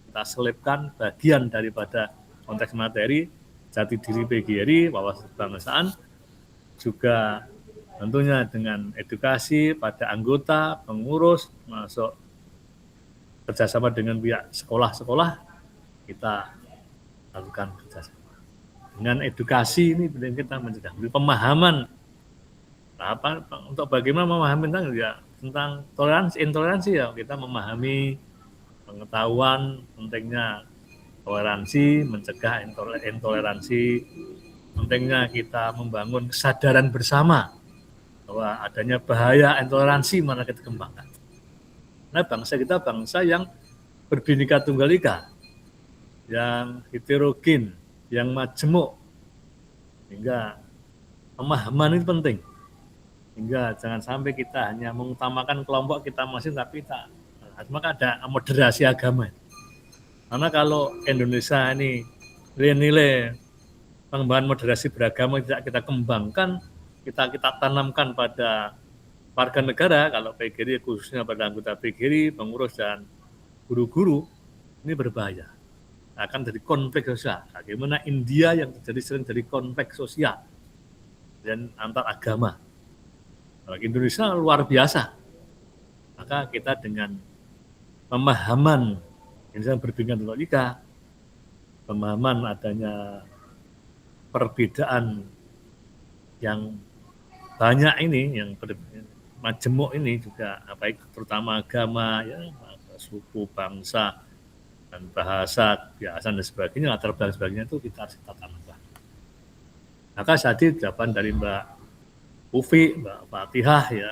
Kita selipkan bagian daripada konteks materi jati diri PGRI, wawasan kebangsaan, juga tentunya dengan edukasi pada anggota, pengurus, masuk kerjasama dengan pihak sekolah-sekolah, kita lakukan kerjasama. Dengan edukasi ini penting kita mencegah, pemahaman untuk bagaimana memahami tentang intoleransi ya, kita memahami pengetahuan pentingnya toleransi, mencegah intoleransi, pentingnya kita membangun kesadaran bersama bahwa adanya bahaya intoleransi mana kita kembangkan. Nah, bangsa kita bangsa yang berbhinneka tunggal ika, yang heterogen, yang majemuk, sehingga pemahaman itu penting. Hingga jangan sampai kita hanya mengutamakan kelompok kita masing, tapi maka ada moderasi agama. Karena kalau Indonesia ini nilai-nilai pengembangan moderasi beragama tidak kita kembangkan, kita tanamkan pada warga negara, kalau PGRI khususnya pada anggota PGRI, pengurus dan guru-guru, ini berbahaya. Akan jadi konflik sosial. Bagaimana India yang sering jadi konflik sosial dan antar agama. Kalau Indonesia luar biasa. Maka kita dengan pemahaman Indonesia berbhinneka tunggal ika, pemahaman adanya perbedaan yang banyak ini, yang majemuk ini juga, baik terutama agama, ya, suku, bangsa, dan bahasa, kebiasaan dan sebagainya, latar belakang sebagainya itu kita harus tanamkan. Maka tadi jawaban dari Mbak Ufi, Mbak Fatihah ya,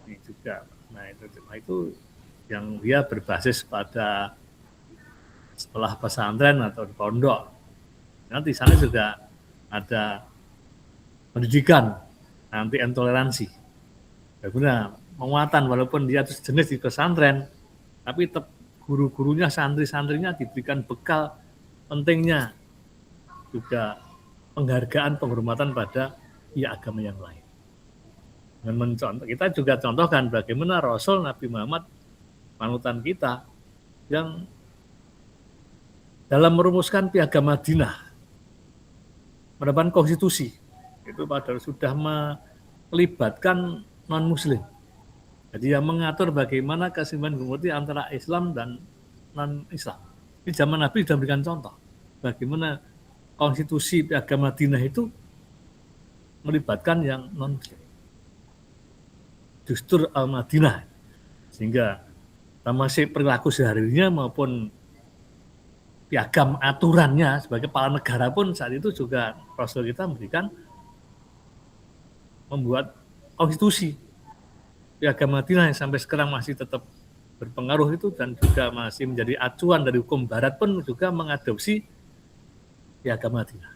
ini juga, nah itu yang dia berbasis pada sekolah pesantren atau di pondok. Nanti di sana juga ada pendidikan anti intoleransi. Bagaimana penguatan walaupun dia itu jenis di pesantren, tapi tetap guru-gurunya, santri-santrinya diberikan bekal pentingnya juga penghargaan, penghormatan pada agama yang lain. Dengan kita juga contohkan bagaimana Rasul Nabi Muhammad, panutan kita, yang dalam merumuskan Piagam Madinah, menerbitkan konstitusi, itu padahal sudah melibatkan non-muslim. Jadi yang mengatur bagaimana keseimbangan geometri antara Islam dan non-Islam. Di zaman Nabi sudah memberikan contoh bagaimana konstitusi Piagam Madinah itu melibatkan yang non-muslim. Dustur Al-Madinah, sehingga termasuk perilaku sehari-harinya maupun piagam aturannya sebagai kepala negara pun saat itu juga Rasul kita membuat konstitusi Piagam Madinah yang sampai sekarang masih tetap berpengaruh itu, dan juga masih menjadi acuan dari hukum barat pun juga mengadopsi Piagam Madinah.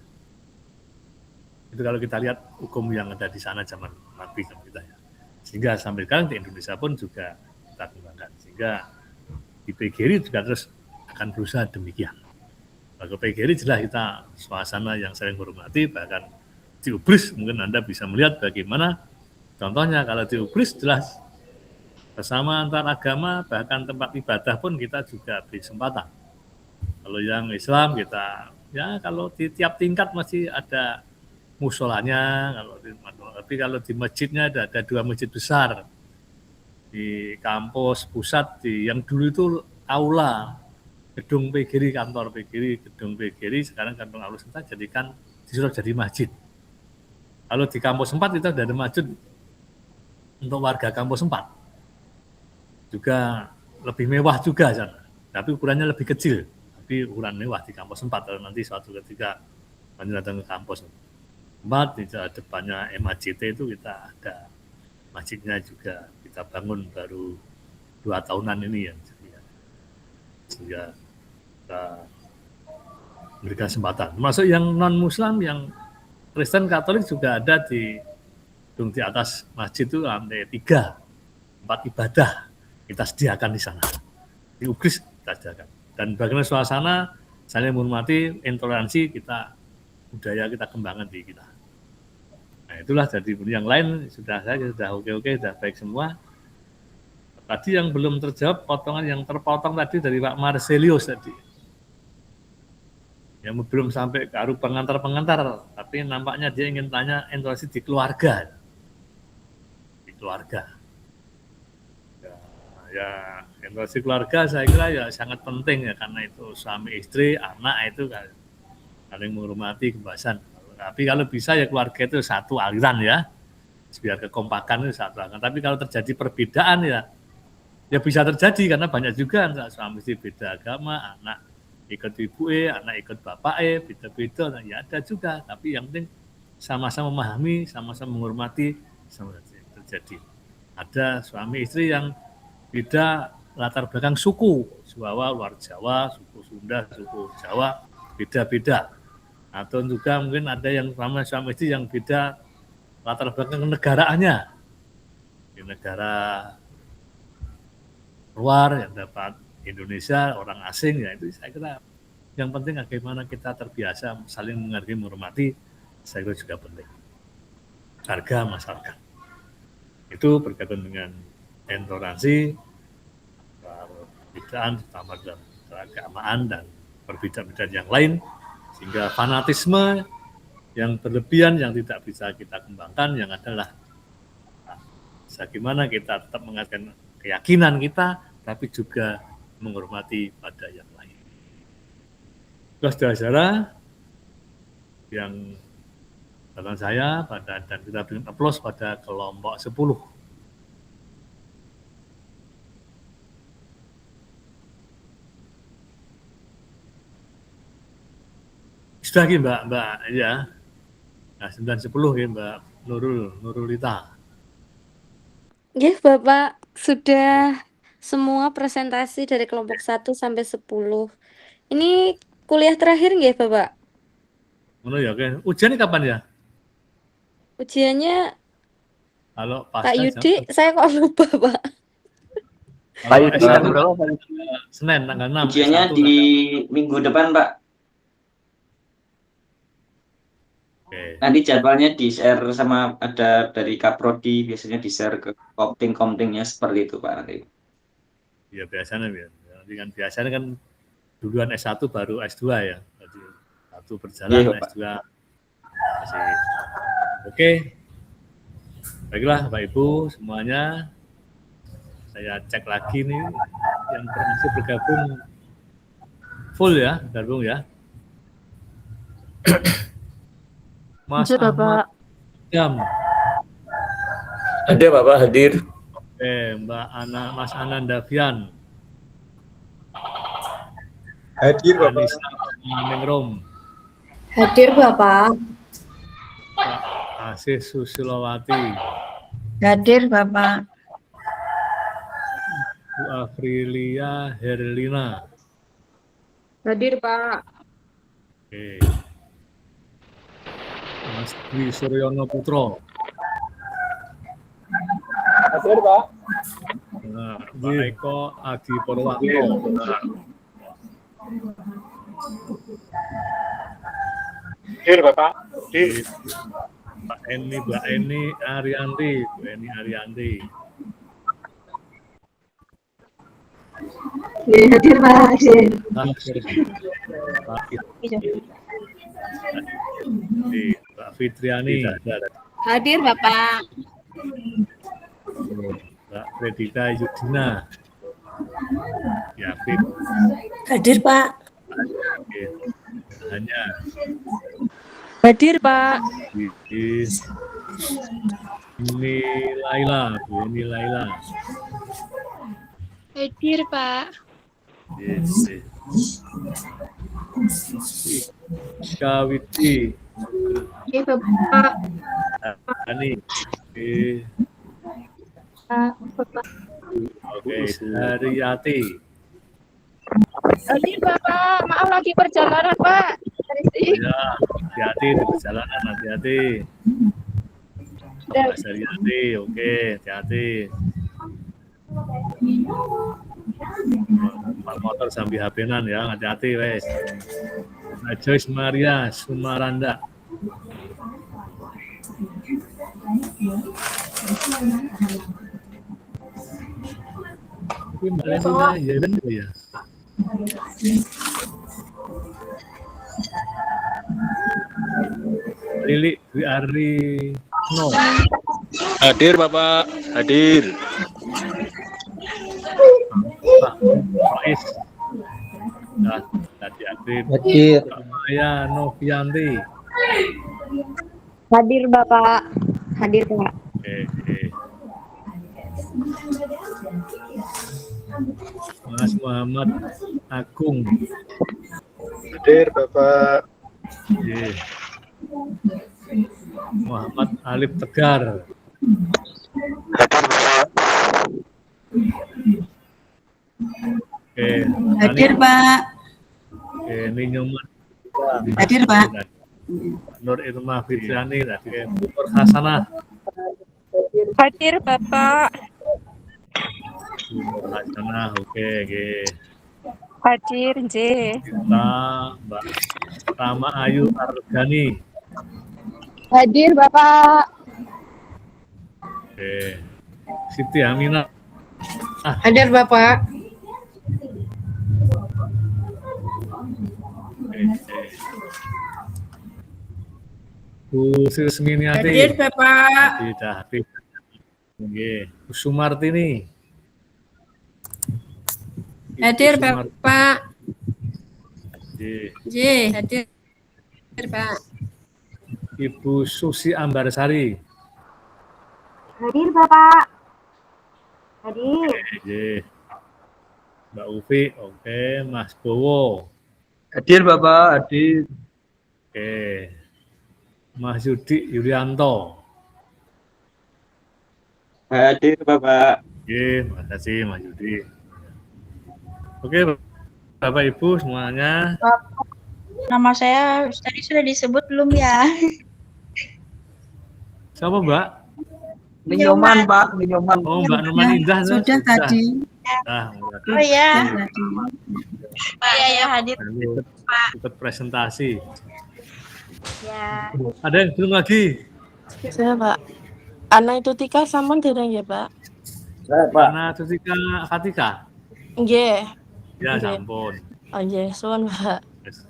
Itu kalau kita lihat hukum yang ada di sana zaman Nabi kita ya. Sehingga sampai sekarang di Indonesia pun juga kita kembangkan. Sehingga di PGRI juga terus akan berusaha demikian. Kalau PGRI jelas kita suasana yang saling hormati, bahkan di UBRIS mungkin Anda bisa melihat bagaimana contohnya kalau di UBRIS jelas bersama antar agama, bahkan tempat ibadah pun kita juga beri kesempatan. Kalau yang Islam kita, ya kalau di tiap tingkat masih ada musolanya, tapi kalau di masjidnya ada 2 masjid besar. Di kampus pusat, yang dulu itu aula, gedung PGRI, kantor PGRI, gedung PGRI, sekarang kantor aula kita jadikan disuruh jadi masjid. Kalau di kampus 4 itu ada masjid untuk warga kampus 4. Juga lebih mewah juga sana, tapi ukurannya lebih kecil, tapi ukuran mewah di kampus 4. Kalau nanti suatu ketika datang ke kampus 4, di depannya MAJT itu kita ada masjidnya juga kita bangun baru 2 tahunan ini ya, sehingga kita memberikan kesempatan. Termasuk yang non-Muslim, yang Kristen Katolik juga ada di atas masjid itu lantai 3, tempat ibadah kita sediakan di sana. Di UBRIS kita sediakan. Dan bagaimana suasana saling menghormati, intoleransi kita, budaya kita kembangkan di kita. Nah itulah, jadi yang lain sudah oke, sudah baik semua. Tadi yang belum terjawab, potongan yang terpotong tadi dari Pak Marcelius tadi. Yang belum sampai ke arus pengantar-pengantar, tapi nampaknya dia ingin tanya intoleransi di keluarga. Di keluarga. Ya Generasi keluarga saya kira ya sangat penting ya, karena itu suami istri, anak itu kan saling menghormati kebebasan. Tapi kalau bisa ya keluarga itu satu aliran ya, biar kekompakan itu satu aliran. Tapi kalau terjadi perbedaan ya bisa terjadi, karena banyak juga suami istri beda agama, anak ikut ibu anak ikut bapak beda-beda, ya ada juga. Tapi yang penting sama-sama memahami, sama-sama menghormati, sama terjadi. Ada suami istri yang beda latar belakang suku, Jawa, luar Jawa, suku Sunda, suku Jawa, beda-beda. Atau juga mungkin ada yang suami istri yang beda latar belakang negaraannya. Di negara luar yang dapat Indonesia, orang asing, ya itu saya kira yang penting bagaimana kita terbiasa saling menghargai, menghormati, saya kira juga penting. Harga masyarakat. Itu berkaitan dengan intoleransi, perbedaan, terutama dalam keagamaan dan perbedaan yang lain, sehingga fanatisme yang berlebihan yang tidak bisa kita kembangkan, yang adalah bagaimana kita tetap mengatakan keyakinan kita, tapi juga menghormati pada yang lain. Saudara-saudara yang datang saya dan kita berikan aplaus pada kelompok 10. Sudah lagi Mbak ya. Nah, 9-10 ya Mbak Nurulita. Ya, Bapak sudah semua presentasi dari kelompok 1 sampai 10. Ini kuliah terakhir nggih, Bapak? Ngono ya, oke. Ujiannya kapan ya? Ujiannya Halo, Pak Yudi, saya kok lupa, Pak. Pak Yudi tanggal berapa? Senin tanggal 6. Ujiannya di minggu depan, Pak. Oke. Nanti jadwalnya di-share sama ada dari Kaprodi, biasanya di-share ke komting-komtingnya seperti itu, Pak, nanti. Ya biasanya biasanya kan duluan S1 baru S2 ya. Jadi satu berjalan, Iya, S2 masih. Oke. Baiklah Bapak Ibu semuanya. Saya cek lagi nih yang masih bergabung full ya, bergabung ya. Mas Hadir, Ahmad Bapak. Jam. Ada Bapak hadir. Mbak Mas Anandavian. Hadir Bapak. Anissa Ningrum. Hadir Bapak. Pak Asih Susilowati. Hadir Bapak. Bu Afrilia Herlina. Hadir, Pak. Oke. Mas Dwi Suryono Putro. Hadir Pak. Nah, Pak Eko Adi Purwanto. Hadir Bapak. Hadir. Mbak Eni Arianti. Bu Eni Arianti. Hadir Pak. Hadir. Mbak Fitriani. Hadir Bapak. Mbak Fredita Yudina. Yakin. Hadir Pak. Oke. Hanya Hadir, Pak. ini Laila, Bu ini Laila. Hadir, Pak. Yes. Kawiti. Oke, Bapak. Ani. Oke, Haryati. Hadir, Bapak. Maaf lagi perjalanan, Pak. Ya, hati-hati di perjalanan, hati-hati. Mas Haryati, oke, hati-hati. Pak motor sambil HP-nan ya, hati-hati wes. Joyce Maria Sumaranda. Ini Mbak Lena ya kan ya. Lili Dwi Ari No. Hadir Bapak, hadir. Hafiz. Nah, tadi Adib. Hadir. Maya Novianti. Hadir Bapak. Hadir Pak. Oke. Mas Muhammad Agung. Hadir Bapak. Oke. Muhammad Alif Tegar. Oke. Hadir Pak. Oke, Ninyoman. Hadir Pak. Nur Irma Fitriani, Nur Hasanah. Hadir Bapak. Nur Hasanah, oke. Hadir J. Kita Mbak Rama Ayu Argani. Hadir Bapak. Oke. Siti Aminah. Hadir Bapak. Bu Srisminiati. Hadir Bapak. Hadir. Oke. Bu Sumartini. Hadir Bapak. Oke. Hadir Pak. Ibu Susi Ambarsari. Hadir Bapak. Hadir. Oke. Mbak Ufi, oke. Mas Bowo. Hadir Bapak, hadir. Oke. Mas Yudi Yulianto. Hadir Bapak. Oke, makasih Mas Yudi. Oke, Bapak Ibu semuanya. Nama saya tadi sudah disebut belum ya? Siapa Mbak? Ninyoman Pak, Ninyoman. Oh Mbak Numan Indah. Sudah tadi. Oh ya. Ya hadir. Ikut presentasi. Ya. Ada yang belum lagi? Saya Pak. Ana itu Tika sampun dereng ya Pak? Saya Pak. Ana Tutika Katika. Nggih. Ya Nggih. sampun. Oh nggih, suwun Pak.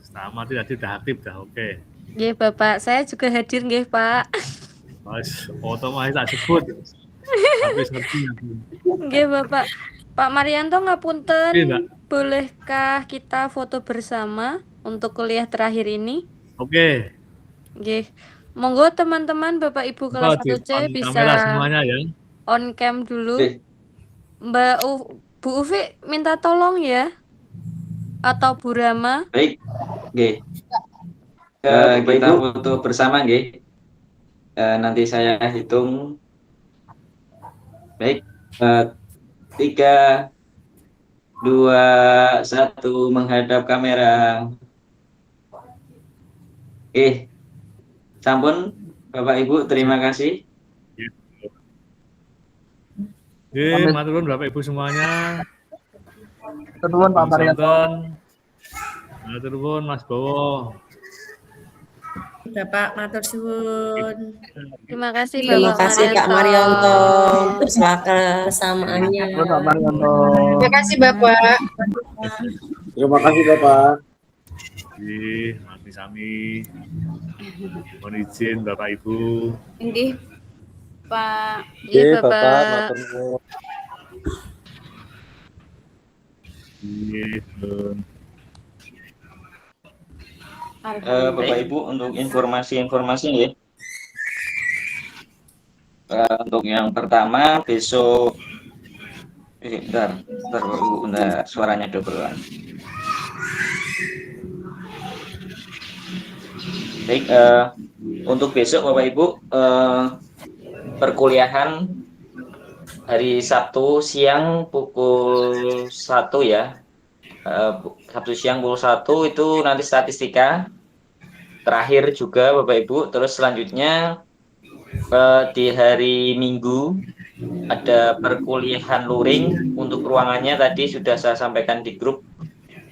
Sama tadi udah aktif dah, oke. Nggih, Bapak. Saya juga hadir nggih, Pak. Mas, otomatis tak sebut. Habis ngerti. Nggih, Bapak. Pak Marianto ngapunten, Oke, Mbak. bolehkah kita foto bersama untuk kuliah terakhir ini? Oke. Nggih. Monggo teman-teman Bapak Ibu kelas Di 1C on bisa kamera semuanya ya. on cam dulu. Bu Ufi minta tolong ya. Atau Bu Rama. Baik, oke. Kita foto bersama, nggih. Nanti saya hitung. Baik, 3, 2, 1, menghadap kamera. Oke, sampun Bapak Ibu, terima kasih. Oke, matur nuwun Bapak Ibu semuanya. Matur nuwun Pak Marianto. Matur nuwun Mas Bowo. Bapak matur suwun. Terima kasih Terima Bapak kasih Kak Marianto untuk kebersamaannya. Pak Marianto. Terima kasih Bapak. Terima kasih Bapak. Sami. Mohon izin Bapak Ibu. Nggih, Pak. Iya, Bapak. Bapak. Matur nuwun. Bapak Ibu, untuk informasi ya. Untuk yang pertama besok, bentar Bapak Ibu, bentar, suaranya dobelan. Baik, untuk besok Bapak Ibu, perkuliahan hari Sabtu siang pukul 1 ya. Sabtu siang pukul 1 itu nanti statistika terakhir juga Bapak Ibu. Terus selanjutnya di hari Minggu ada perkuliahan luring. Untuk ruangannya tadi sudah saya sampaikan di grup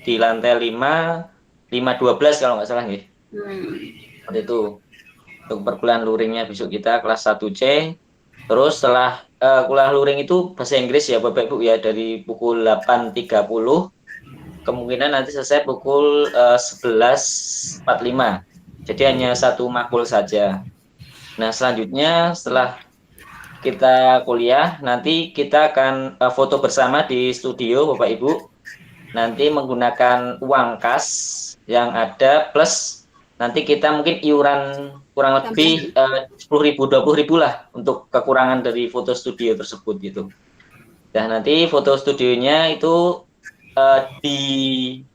di lantai 512 kalau nggak salah ya. Seperti itu untuk perkuliahan luringnya besok kita kelas 1C. Terus setelah kuliah luring itu bahasa Inggris ya Bapak Ibu ya, dari pukul 8.30 kemungkinan nanti selesai pukul 11.45. Jadi hanya satu makul saja. Nah selanjutnya setelah kita kuliah nanti kita akan foto bersama di studio Bapak Ibu. nanti menggunakan uang kas yang ada plus nanti kita mungkin iuran kurang lebih 10.000 20.000 lah untuk kekurangan dari foto studio tersebut gitu. Dan nanti foto studionya itu di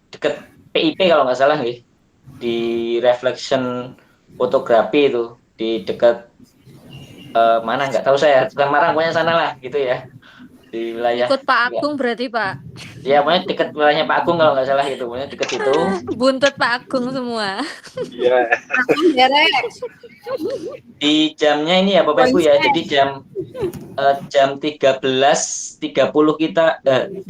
dekat PIP kalau nggak salah nih, di reflection fotografi itu di dekat mana nggak tahu saya, bukan Marang pokoknya sana lah gitu ya, di wilayah Ikut Pak Agung berarti Pak. ya pokoknya dekat wilayahnya Pak Agung kalau nggak salah itu, pokoknya dekat situ. Buntut Pak Agung semua. Iya. Di jamnya ini ya Bapak Ibu ya, jadi jam 13.30 kita 13.30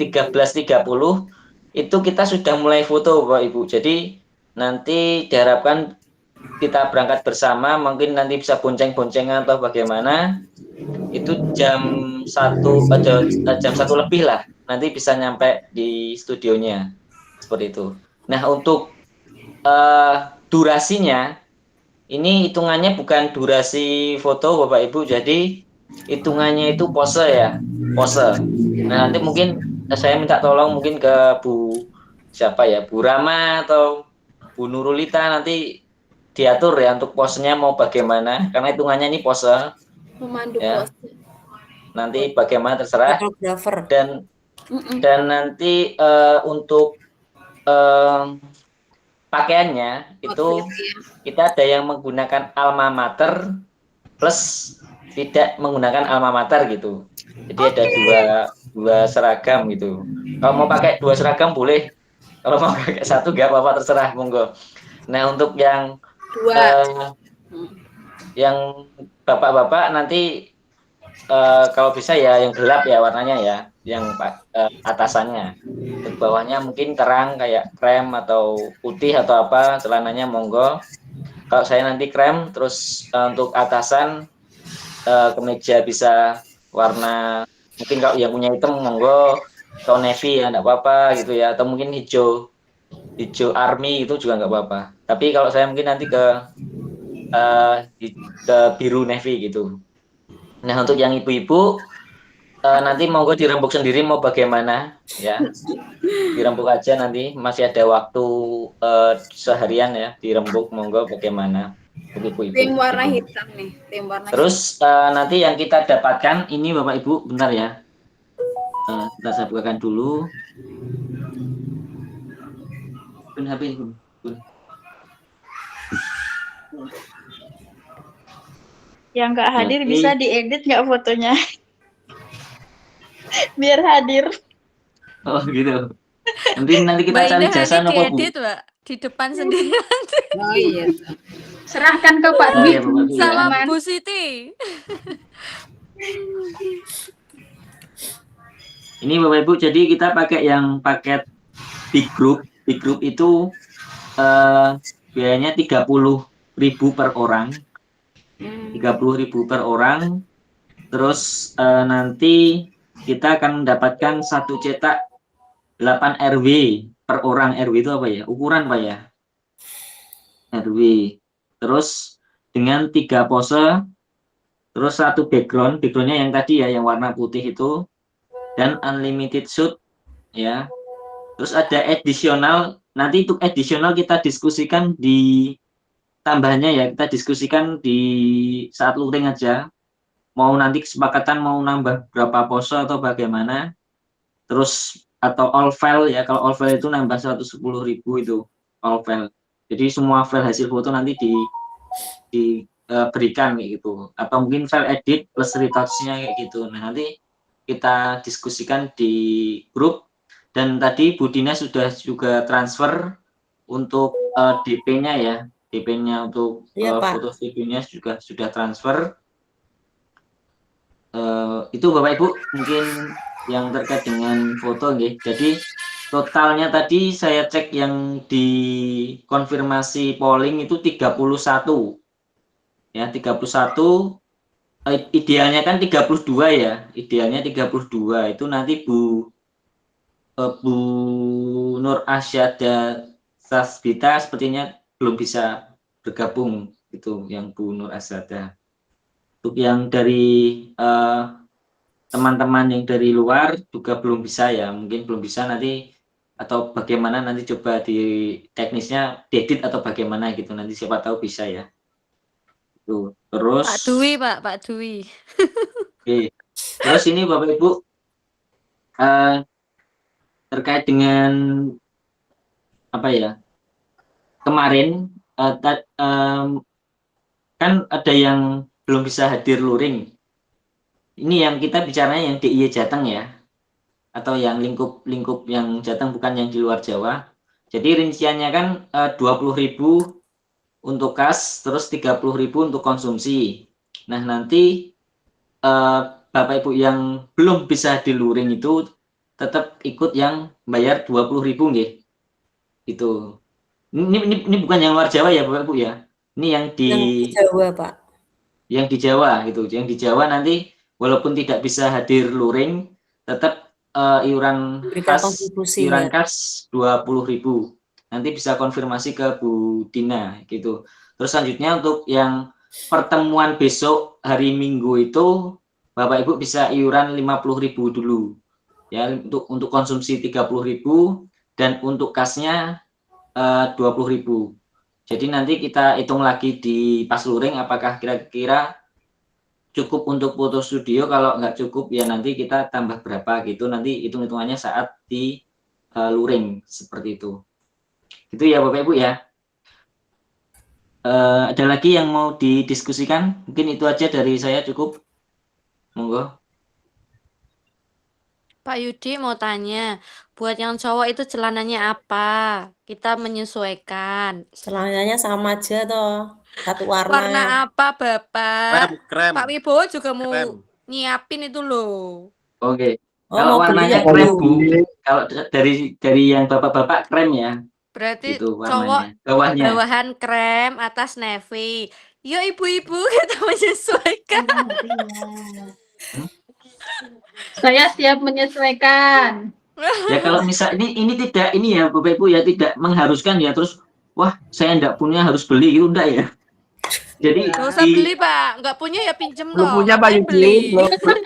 itu kita sudah mulai foto Bapak Ibu. Jadi nanti diharapkan kita berangkat bersama, mungkin nanti bisa bonceng-boncengan atau bagaimana. Itu jam 1 lebih lah, nanti bisa nyampe di studionya. Seperti itu. Nah, untuk durasinya ini hitungannya bukan durasi foto Bapak Ibu, jadi hitungannya itu pose ya, pose. Nah, nanti mungkin saya minta tolong mungkin ke Bu siapa ya, Bu Rama atau Bu Nurulita, nanti diatur ya untuk posenya mau bagaimana, karena hitungannya ini pose. Memandu Ya. pose. Nanti bagaimana terserah. Fotografer. Dan nanti untuk pakaiannya itu kita ada yang menggunakan alma mater plus tidak menggunakan alma mater gitu. Jadi ada dua seragam gitu. Kalau mau pakai 2 seragam boleh. Kalau mau pakai 1 nggak apa-apa, terserah monggo. Nah, untuk yang yang bapak-bapak nanti kalau bisa ya yang gelap ya warnanya ya, yang atasannya. Untuk bawahnya mungkin terang kayak krem atau putih atau apa, celananya monggo. Kalau saya nanti krem, terus untuk atasan kemeja bisa warna, mungkin kalau yang punya hitam monggo, atau navy ya enggak apa-apa gitu ya, atau mungkin hijau army itu juga nggak apa-apa. Tapi kalau saya mungkin nanti ke biru navy gitu. Nah, untuk yang ibu-ibu nanti monggo dirembuk sendiri mau bagaimana ya, dirembuk aja, nanti masih ada waktu seharian ya, dirembuk monggo bagaimana ibu-ibu. Tim warna hitam nih, tim warna Terus nanti yang kita dapatkan ini Bapak Ibu, bentar ya, kita saya bukakan dulu. HP. Yang nggak hadir Jadi- bisa diedit nggak fotonya? Biar hadir. Oh gitu. Nanti kita Mbak cari Indah jasa nanti nopo Bu. diedit Mbak di depan sendiri nanti. Oh iya. Serahkan ke Pak Oh Dwi. iya Bapak Ibu ya. Sama Bu Siti. Ini Bapak Ibu, jadi kita pakai yang paket big group. Big group itu biayanya 30.000 per orang. 30.000 per orang. Terus nanti kita akan mendapatkan 1 cetak 8 RW per orang. RW itu apa ya? Ukuran Pak ya? RW. Terus dengan 3 pose, terus 1 background. Backgroundnya yang tadi ya, yang warna putih itu. Dan unlimited shoot ya. Terus ada additional, nanti untuk additional kita diskusikan di tambahnya ya, kita diskusikan di saat luring aja. Mau nanti kesepakatan mau nambah berapa pose atau bagaimana. Terus atau all file ya, kalau all file itu nambah 110.000 itu all file. Jadi semua file hasil foto nanti diberikan kayak gitu. Atau mungkin file edit plus retouch-nya kayak gitu. Nah, nanti kita diskusikan di grup. Dan tadi Bu Dina sudah juga transfer untuk DP-nya ya, DP-nya untuk foto studio-nya juga sudah transfer. Itu Bapak Ibu mungkin yang terkait dengan foto nggih. Jadi totalnya tadi saya cek yang di konfirmasi polling itu 31. Ya, 31. Idealnya kan 32 ya. Idealnya 32. Itu nanti Bu Nur Asyada Sasbita sepertinya belum bisa bergabung itu, yang Bu Nur Asyada. Untuk yang dari teman-teman yang dari luar juga belum bisa ya, mungkin belum bisa, nanti atau bagaimana nanti coba di teknisnya diedit atau bagaimana gitu, nanti siapa tahu bisa ya. Tuh. Terus Pak Dwi, Pak Dwi. Oke. Terus ini Bapak Ibu terkait dengan apa ya? Kemarin kan ada yang belum bisa hadir luring. Ini yang kita bicaranya yang DIY Jateng ya, atau yang lingkup yang Jateng, bukan yang di luar Jawa. Jadi rinciannya kan 20.000 untuk kas, terus 30.000 untuk konsumsi. Nah nanti Bapak Ibu yang belum bisa hadir luring itu tetap ikut yang bayar 20.000 nggih. Itu. Ini bukan yang luar Jawa ya Bapak Ibu ya. Ini yang di Jawa, Pak. Yang di Jawa gitu. Yang di Jawa nanti walaupun tidak bisa hadir luring, tetap iuran kas 20.000. Nanti bisa konfirmasi ke Bu Dina gitu. Terus selanjutnya untuk yang pertemuan besok hari Minggu itu Bapak Ibu bisa iuran 50.000 dulu. Ya, untuk konsumsi 30.000 dan untuk kasnya 20.000. Jadi nanti kita hitung lagi di pas luring apakah kira-kira cukup untuk foto studio. Kalau nggak cukup ya nanti kita tambah berapa gitu, nanti hitung-hitungannya saat di luring seperti itu. Itu ya Bapak Ibu ya. Ada lagi yang mau didiskusikan? Mungkin itu aja dari saya, cukup. Monggo. Pak Yudi mau tanya, buat yang cowok itu celananya apa? Kita menyesuaikan. Celananya sama aja toh, satu Warna warna. apa Bapak? Krem. Pak Wibowo juga mau nyiapin itu loh. Oke. Oh, Kalau mau beli warnanya ya, krem Bu? Bu, kalau dari yang bapak-bapak krem ya. Berarti Gitu cowok warnanya. Bawahnya. bawahan krem, atas navy. Yuk ibu-ibu kita menyesuaikan. Saya siap menyesuaikan. Ya kalau misal ini tidak ini ya Bapak Ibu ya, tidak mengharuskan ya terus wah saya enggak punya harus beli gitu, enggak ya. Jadi Gak usah beli Pak, nggak punya ya pinjem Belum loh. punya Pak Ngapain Yudi, beli?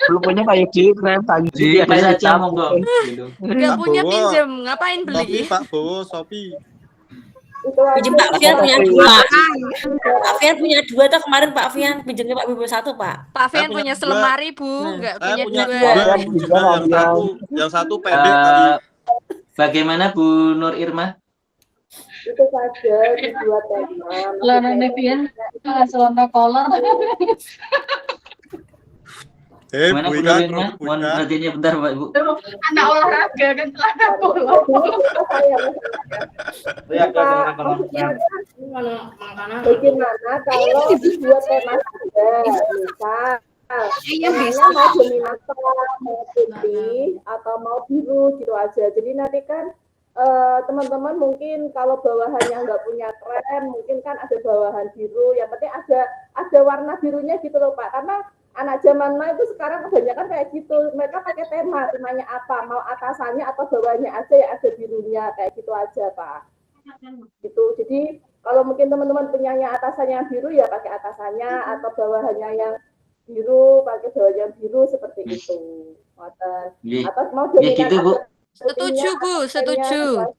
belum punya Pak Yudi, krem Pak Yudi. Ada saja monggo gitu. Nggak Pak punya Bowo. pinjem, ngapain beli? Shopee, Pak Bowo, Shopee. Pinjem Pak Fian punya dua. Pak Fian punya dua tuh kemarin Pak Fian pinjemnya Pak Wibowo satu Pak. Pak Fian punya punya dua. selemari Bu, nggak Saya punya punya dua. dua, yang satu pendek tadi. Bagaimana Bu Nur Irma? Itu saja di dua tema. Celana Nevian, celana kolor. Gimana Bu Bu Ika, Nur Irma? Mohon perhatiannya bentar Pak Ibu. Anak olahraga kan celana kolor. Bagaimana kalau dibuat tema saja, misal warnanya mau dominasi, mau putih atau mau biru gitu aja. Jadi nanti kan teman-teman mungkin kalau bawahannya nggak punya krem, mungkin kan ada bawahan biru. Yang penting ada warna birunya gitu loh Pak. Karena anak zaman now itu sekarang kebanyakan kayak gitu. Mereka pakai temanya apa, mau atasannya atau bawahnya aja ya ada birunya kayak gitu aja Pak. Gitu. Jadi kalau mungkin teman-teman punyanya atasannya yang biru ya pakai atasannya, atau bawahannya yang biru pakai bawahan biru seperti itu. Atau mau Ya gitu Bu. Setuju Bu, setuju.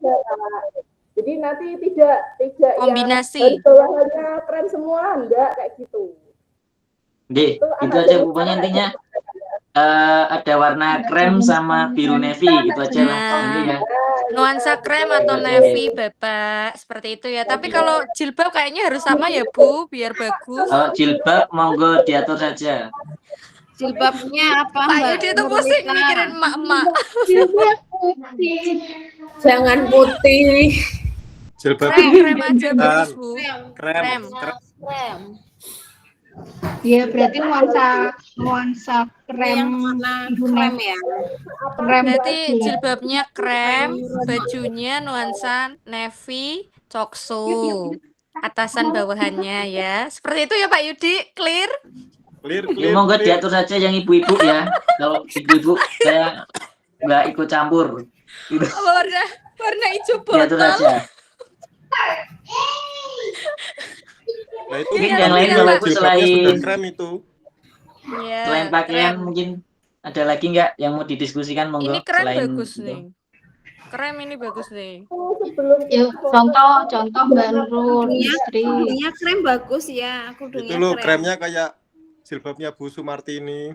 Jadi nanti tidak Kombinasi. yang bawahannya krem semua, enggak kayak gitu. Deh, itu aja pokoknya intinya ada warna krem sama biru navy itu aja lah. Ini ya. Nuansa krem atau navy Bapak, seperti itu ya. Tapi kalau jilbab kayaknya harus sama ya Bu, biar bagus. Kalau jilbab monggo diatur saja. Jilbabnya apa Pak Mbak? Yudi itu pusing mikirin emak-emak. Jilbab putih. Jangan putih. Jilbab Krem aja bagus Bu. krem. Ya berarti nuansa krem krem ya. Krem Berarti jilbabnya krem, bajunya nuansa navy, coksu. Atasan bawahannya ya. Seperti itu ya Pak Yudi, clear? Ya, monggo diatur saja yang ibu-ibu ya. Kalau ibu-ibu saya nggak ikut campur. Gitu. Warna hijau Diatur botol. saja. Nah itu Mungkin yang lain Bapak Ibu selain krem itu. Ya, selain pakaian krem. mungkin ada lagi nggak yang mau didiskusikan monggo Ini keren selain bagus itu. nih. krem ini bagus nih. Sebelum Ya, contoh Mbak Nurul, Kerudungnya, istri. kerudungnya krem bagus ya, Itu kerudungnya loh krem. kremnya kayak jilbabnya Bu Sumartini.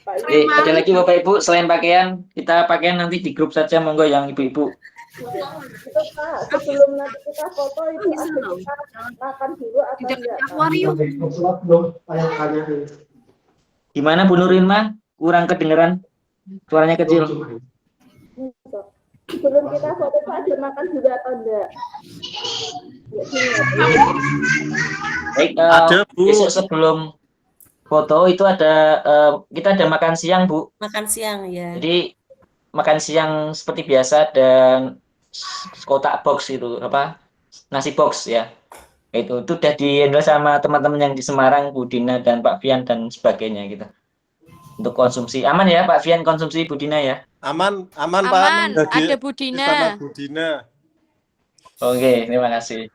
Ada lagi Bapak Ibu selain pakaian, kita pakaian nanti di grup saja monggo yang ibu-ibu. itu Pak, sebelum nanti kita foto itu ada kita makan dulu atau enggak? Gimana Bu Nurinma? Kurang kedengeran? Suaranya kecil. Sebelum kita foto itu ada makan dulu atau enggak? Baik, besok sebelum foto itu ada kita ada makan siang Bu. Makan siang ya. Jadi makan siang seperti biasa dan kotak box itu apa nasi box ya. Itu udah di-handle sama teman-teman yang di Semarang, Bu Dina dan Pak Fian dan sebagainya gitu. Untuk konsumsi aman ya Pak Fian, konsumsi Bu Dina ya. Aman Pak. Aman, Jadi ada Bu sama Dina. Bu Dina. Oke, terima kasih.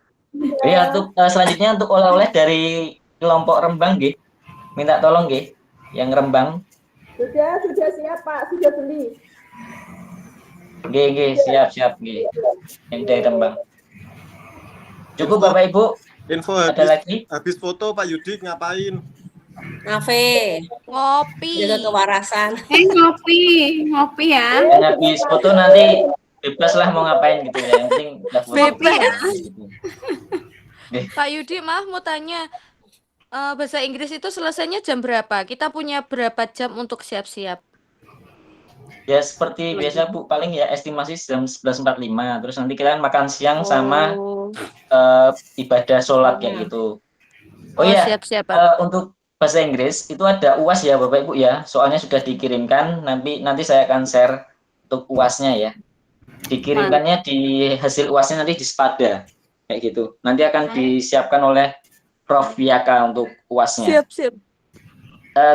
Ya, untuk selanjutnya untuk oleh-oleh dari kelompok Rembang nggih. Minta tolong nggih yang Rembang. Sudah siap Pak, sudah beli. Nggih, siap nggih. Yang dari Rembang. Cukup Bapak Ibu. Info ada lagi? Habis foto Pak Yudi ngapain? Ngafe. Ngopi. Jaga kewarasan. Ngopi ya. Dan habis foto nanti bebas lah mau ngapain gitu ya. Yang penting udah foto. Bebas. Gitu. Pak Yudi, maaf mau tanya, bahasa Inggris itu selesainya jam berapa? Kita punya berapa jam untuk siap-siap? Ya seperti biasa Bu, paling ya estimasi jam 11.45. Terus nanti kita makan siang sama ibadah sholat kayak gitu. Oh iya, siap-siap, untuk bahasa Inggris itu ada UAS ya Bapak Ibu ya. Soalnya sudah dikirimkan, nanti saya akan share untuk UASnya ya. Dikirimkannya di hasil UASnya nanti di Spada kayak gitu. Nanti akan disiapkan oleh Prof Yaka untuk UASnya. Siap.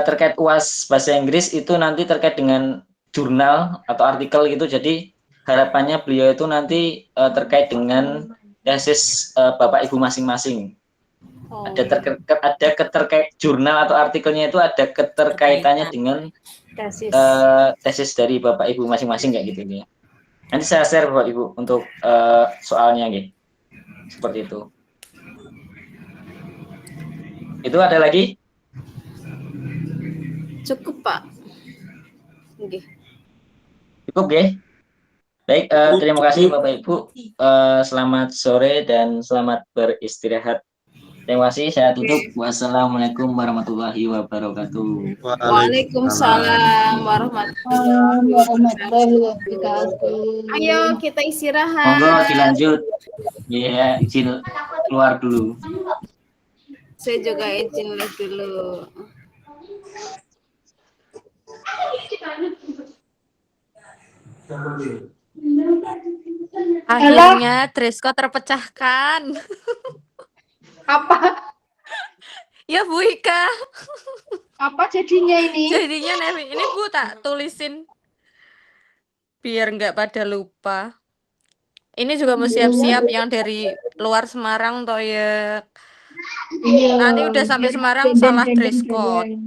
Terkait UAS bahasa Inggris itu nanti terkait dengan jurnal atau artikel gitu. Jadi harapannya beliau itu nanti terkait dengan tesis Bapak Ibu masing-masing. Ada keterkait jurnal atau artikelnya itu ada keterkaitannya dengan tesis dari Bapak Ibu masing-masing kayak gitu ya. Nanti saya share Bapak Ibu untuk soalnya gitu. Seperti itu. Itu ada lagi? Cukup Pak. Oke. Cukup ya. Baik, terima kasih Bapak Ibu. Selamat sore dan selamat beristirahat. Terima kasih, saya tutup. Wassalamualaikum warahmatullahi wabarakatuh. Waalaikumsalam warahmatullahi wabarakatuh. Ayo kita istirahat. Monggo dilanjut. Ya, izin keluar dulu. Saya juga izin live dulu. Akhirnya dress code terpecahkan. Apa? Ya Bu Ika. Apa jadinya ini? Jadinya Nevi, ini Bu tak tulisin biar nggak pada lupa. Ini juga mau siap-siap yang dari luar Semarang toh ya. Iya. Nanti udah sampai Semarang salah dress code.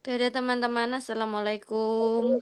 Dadah teman-teman, assalamualaikum.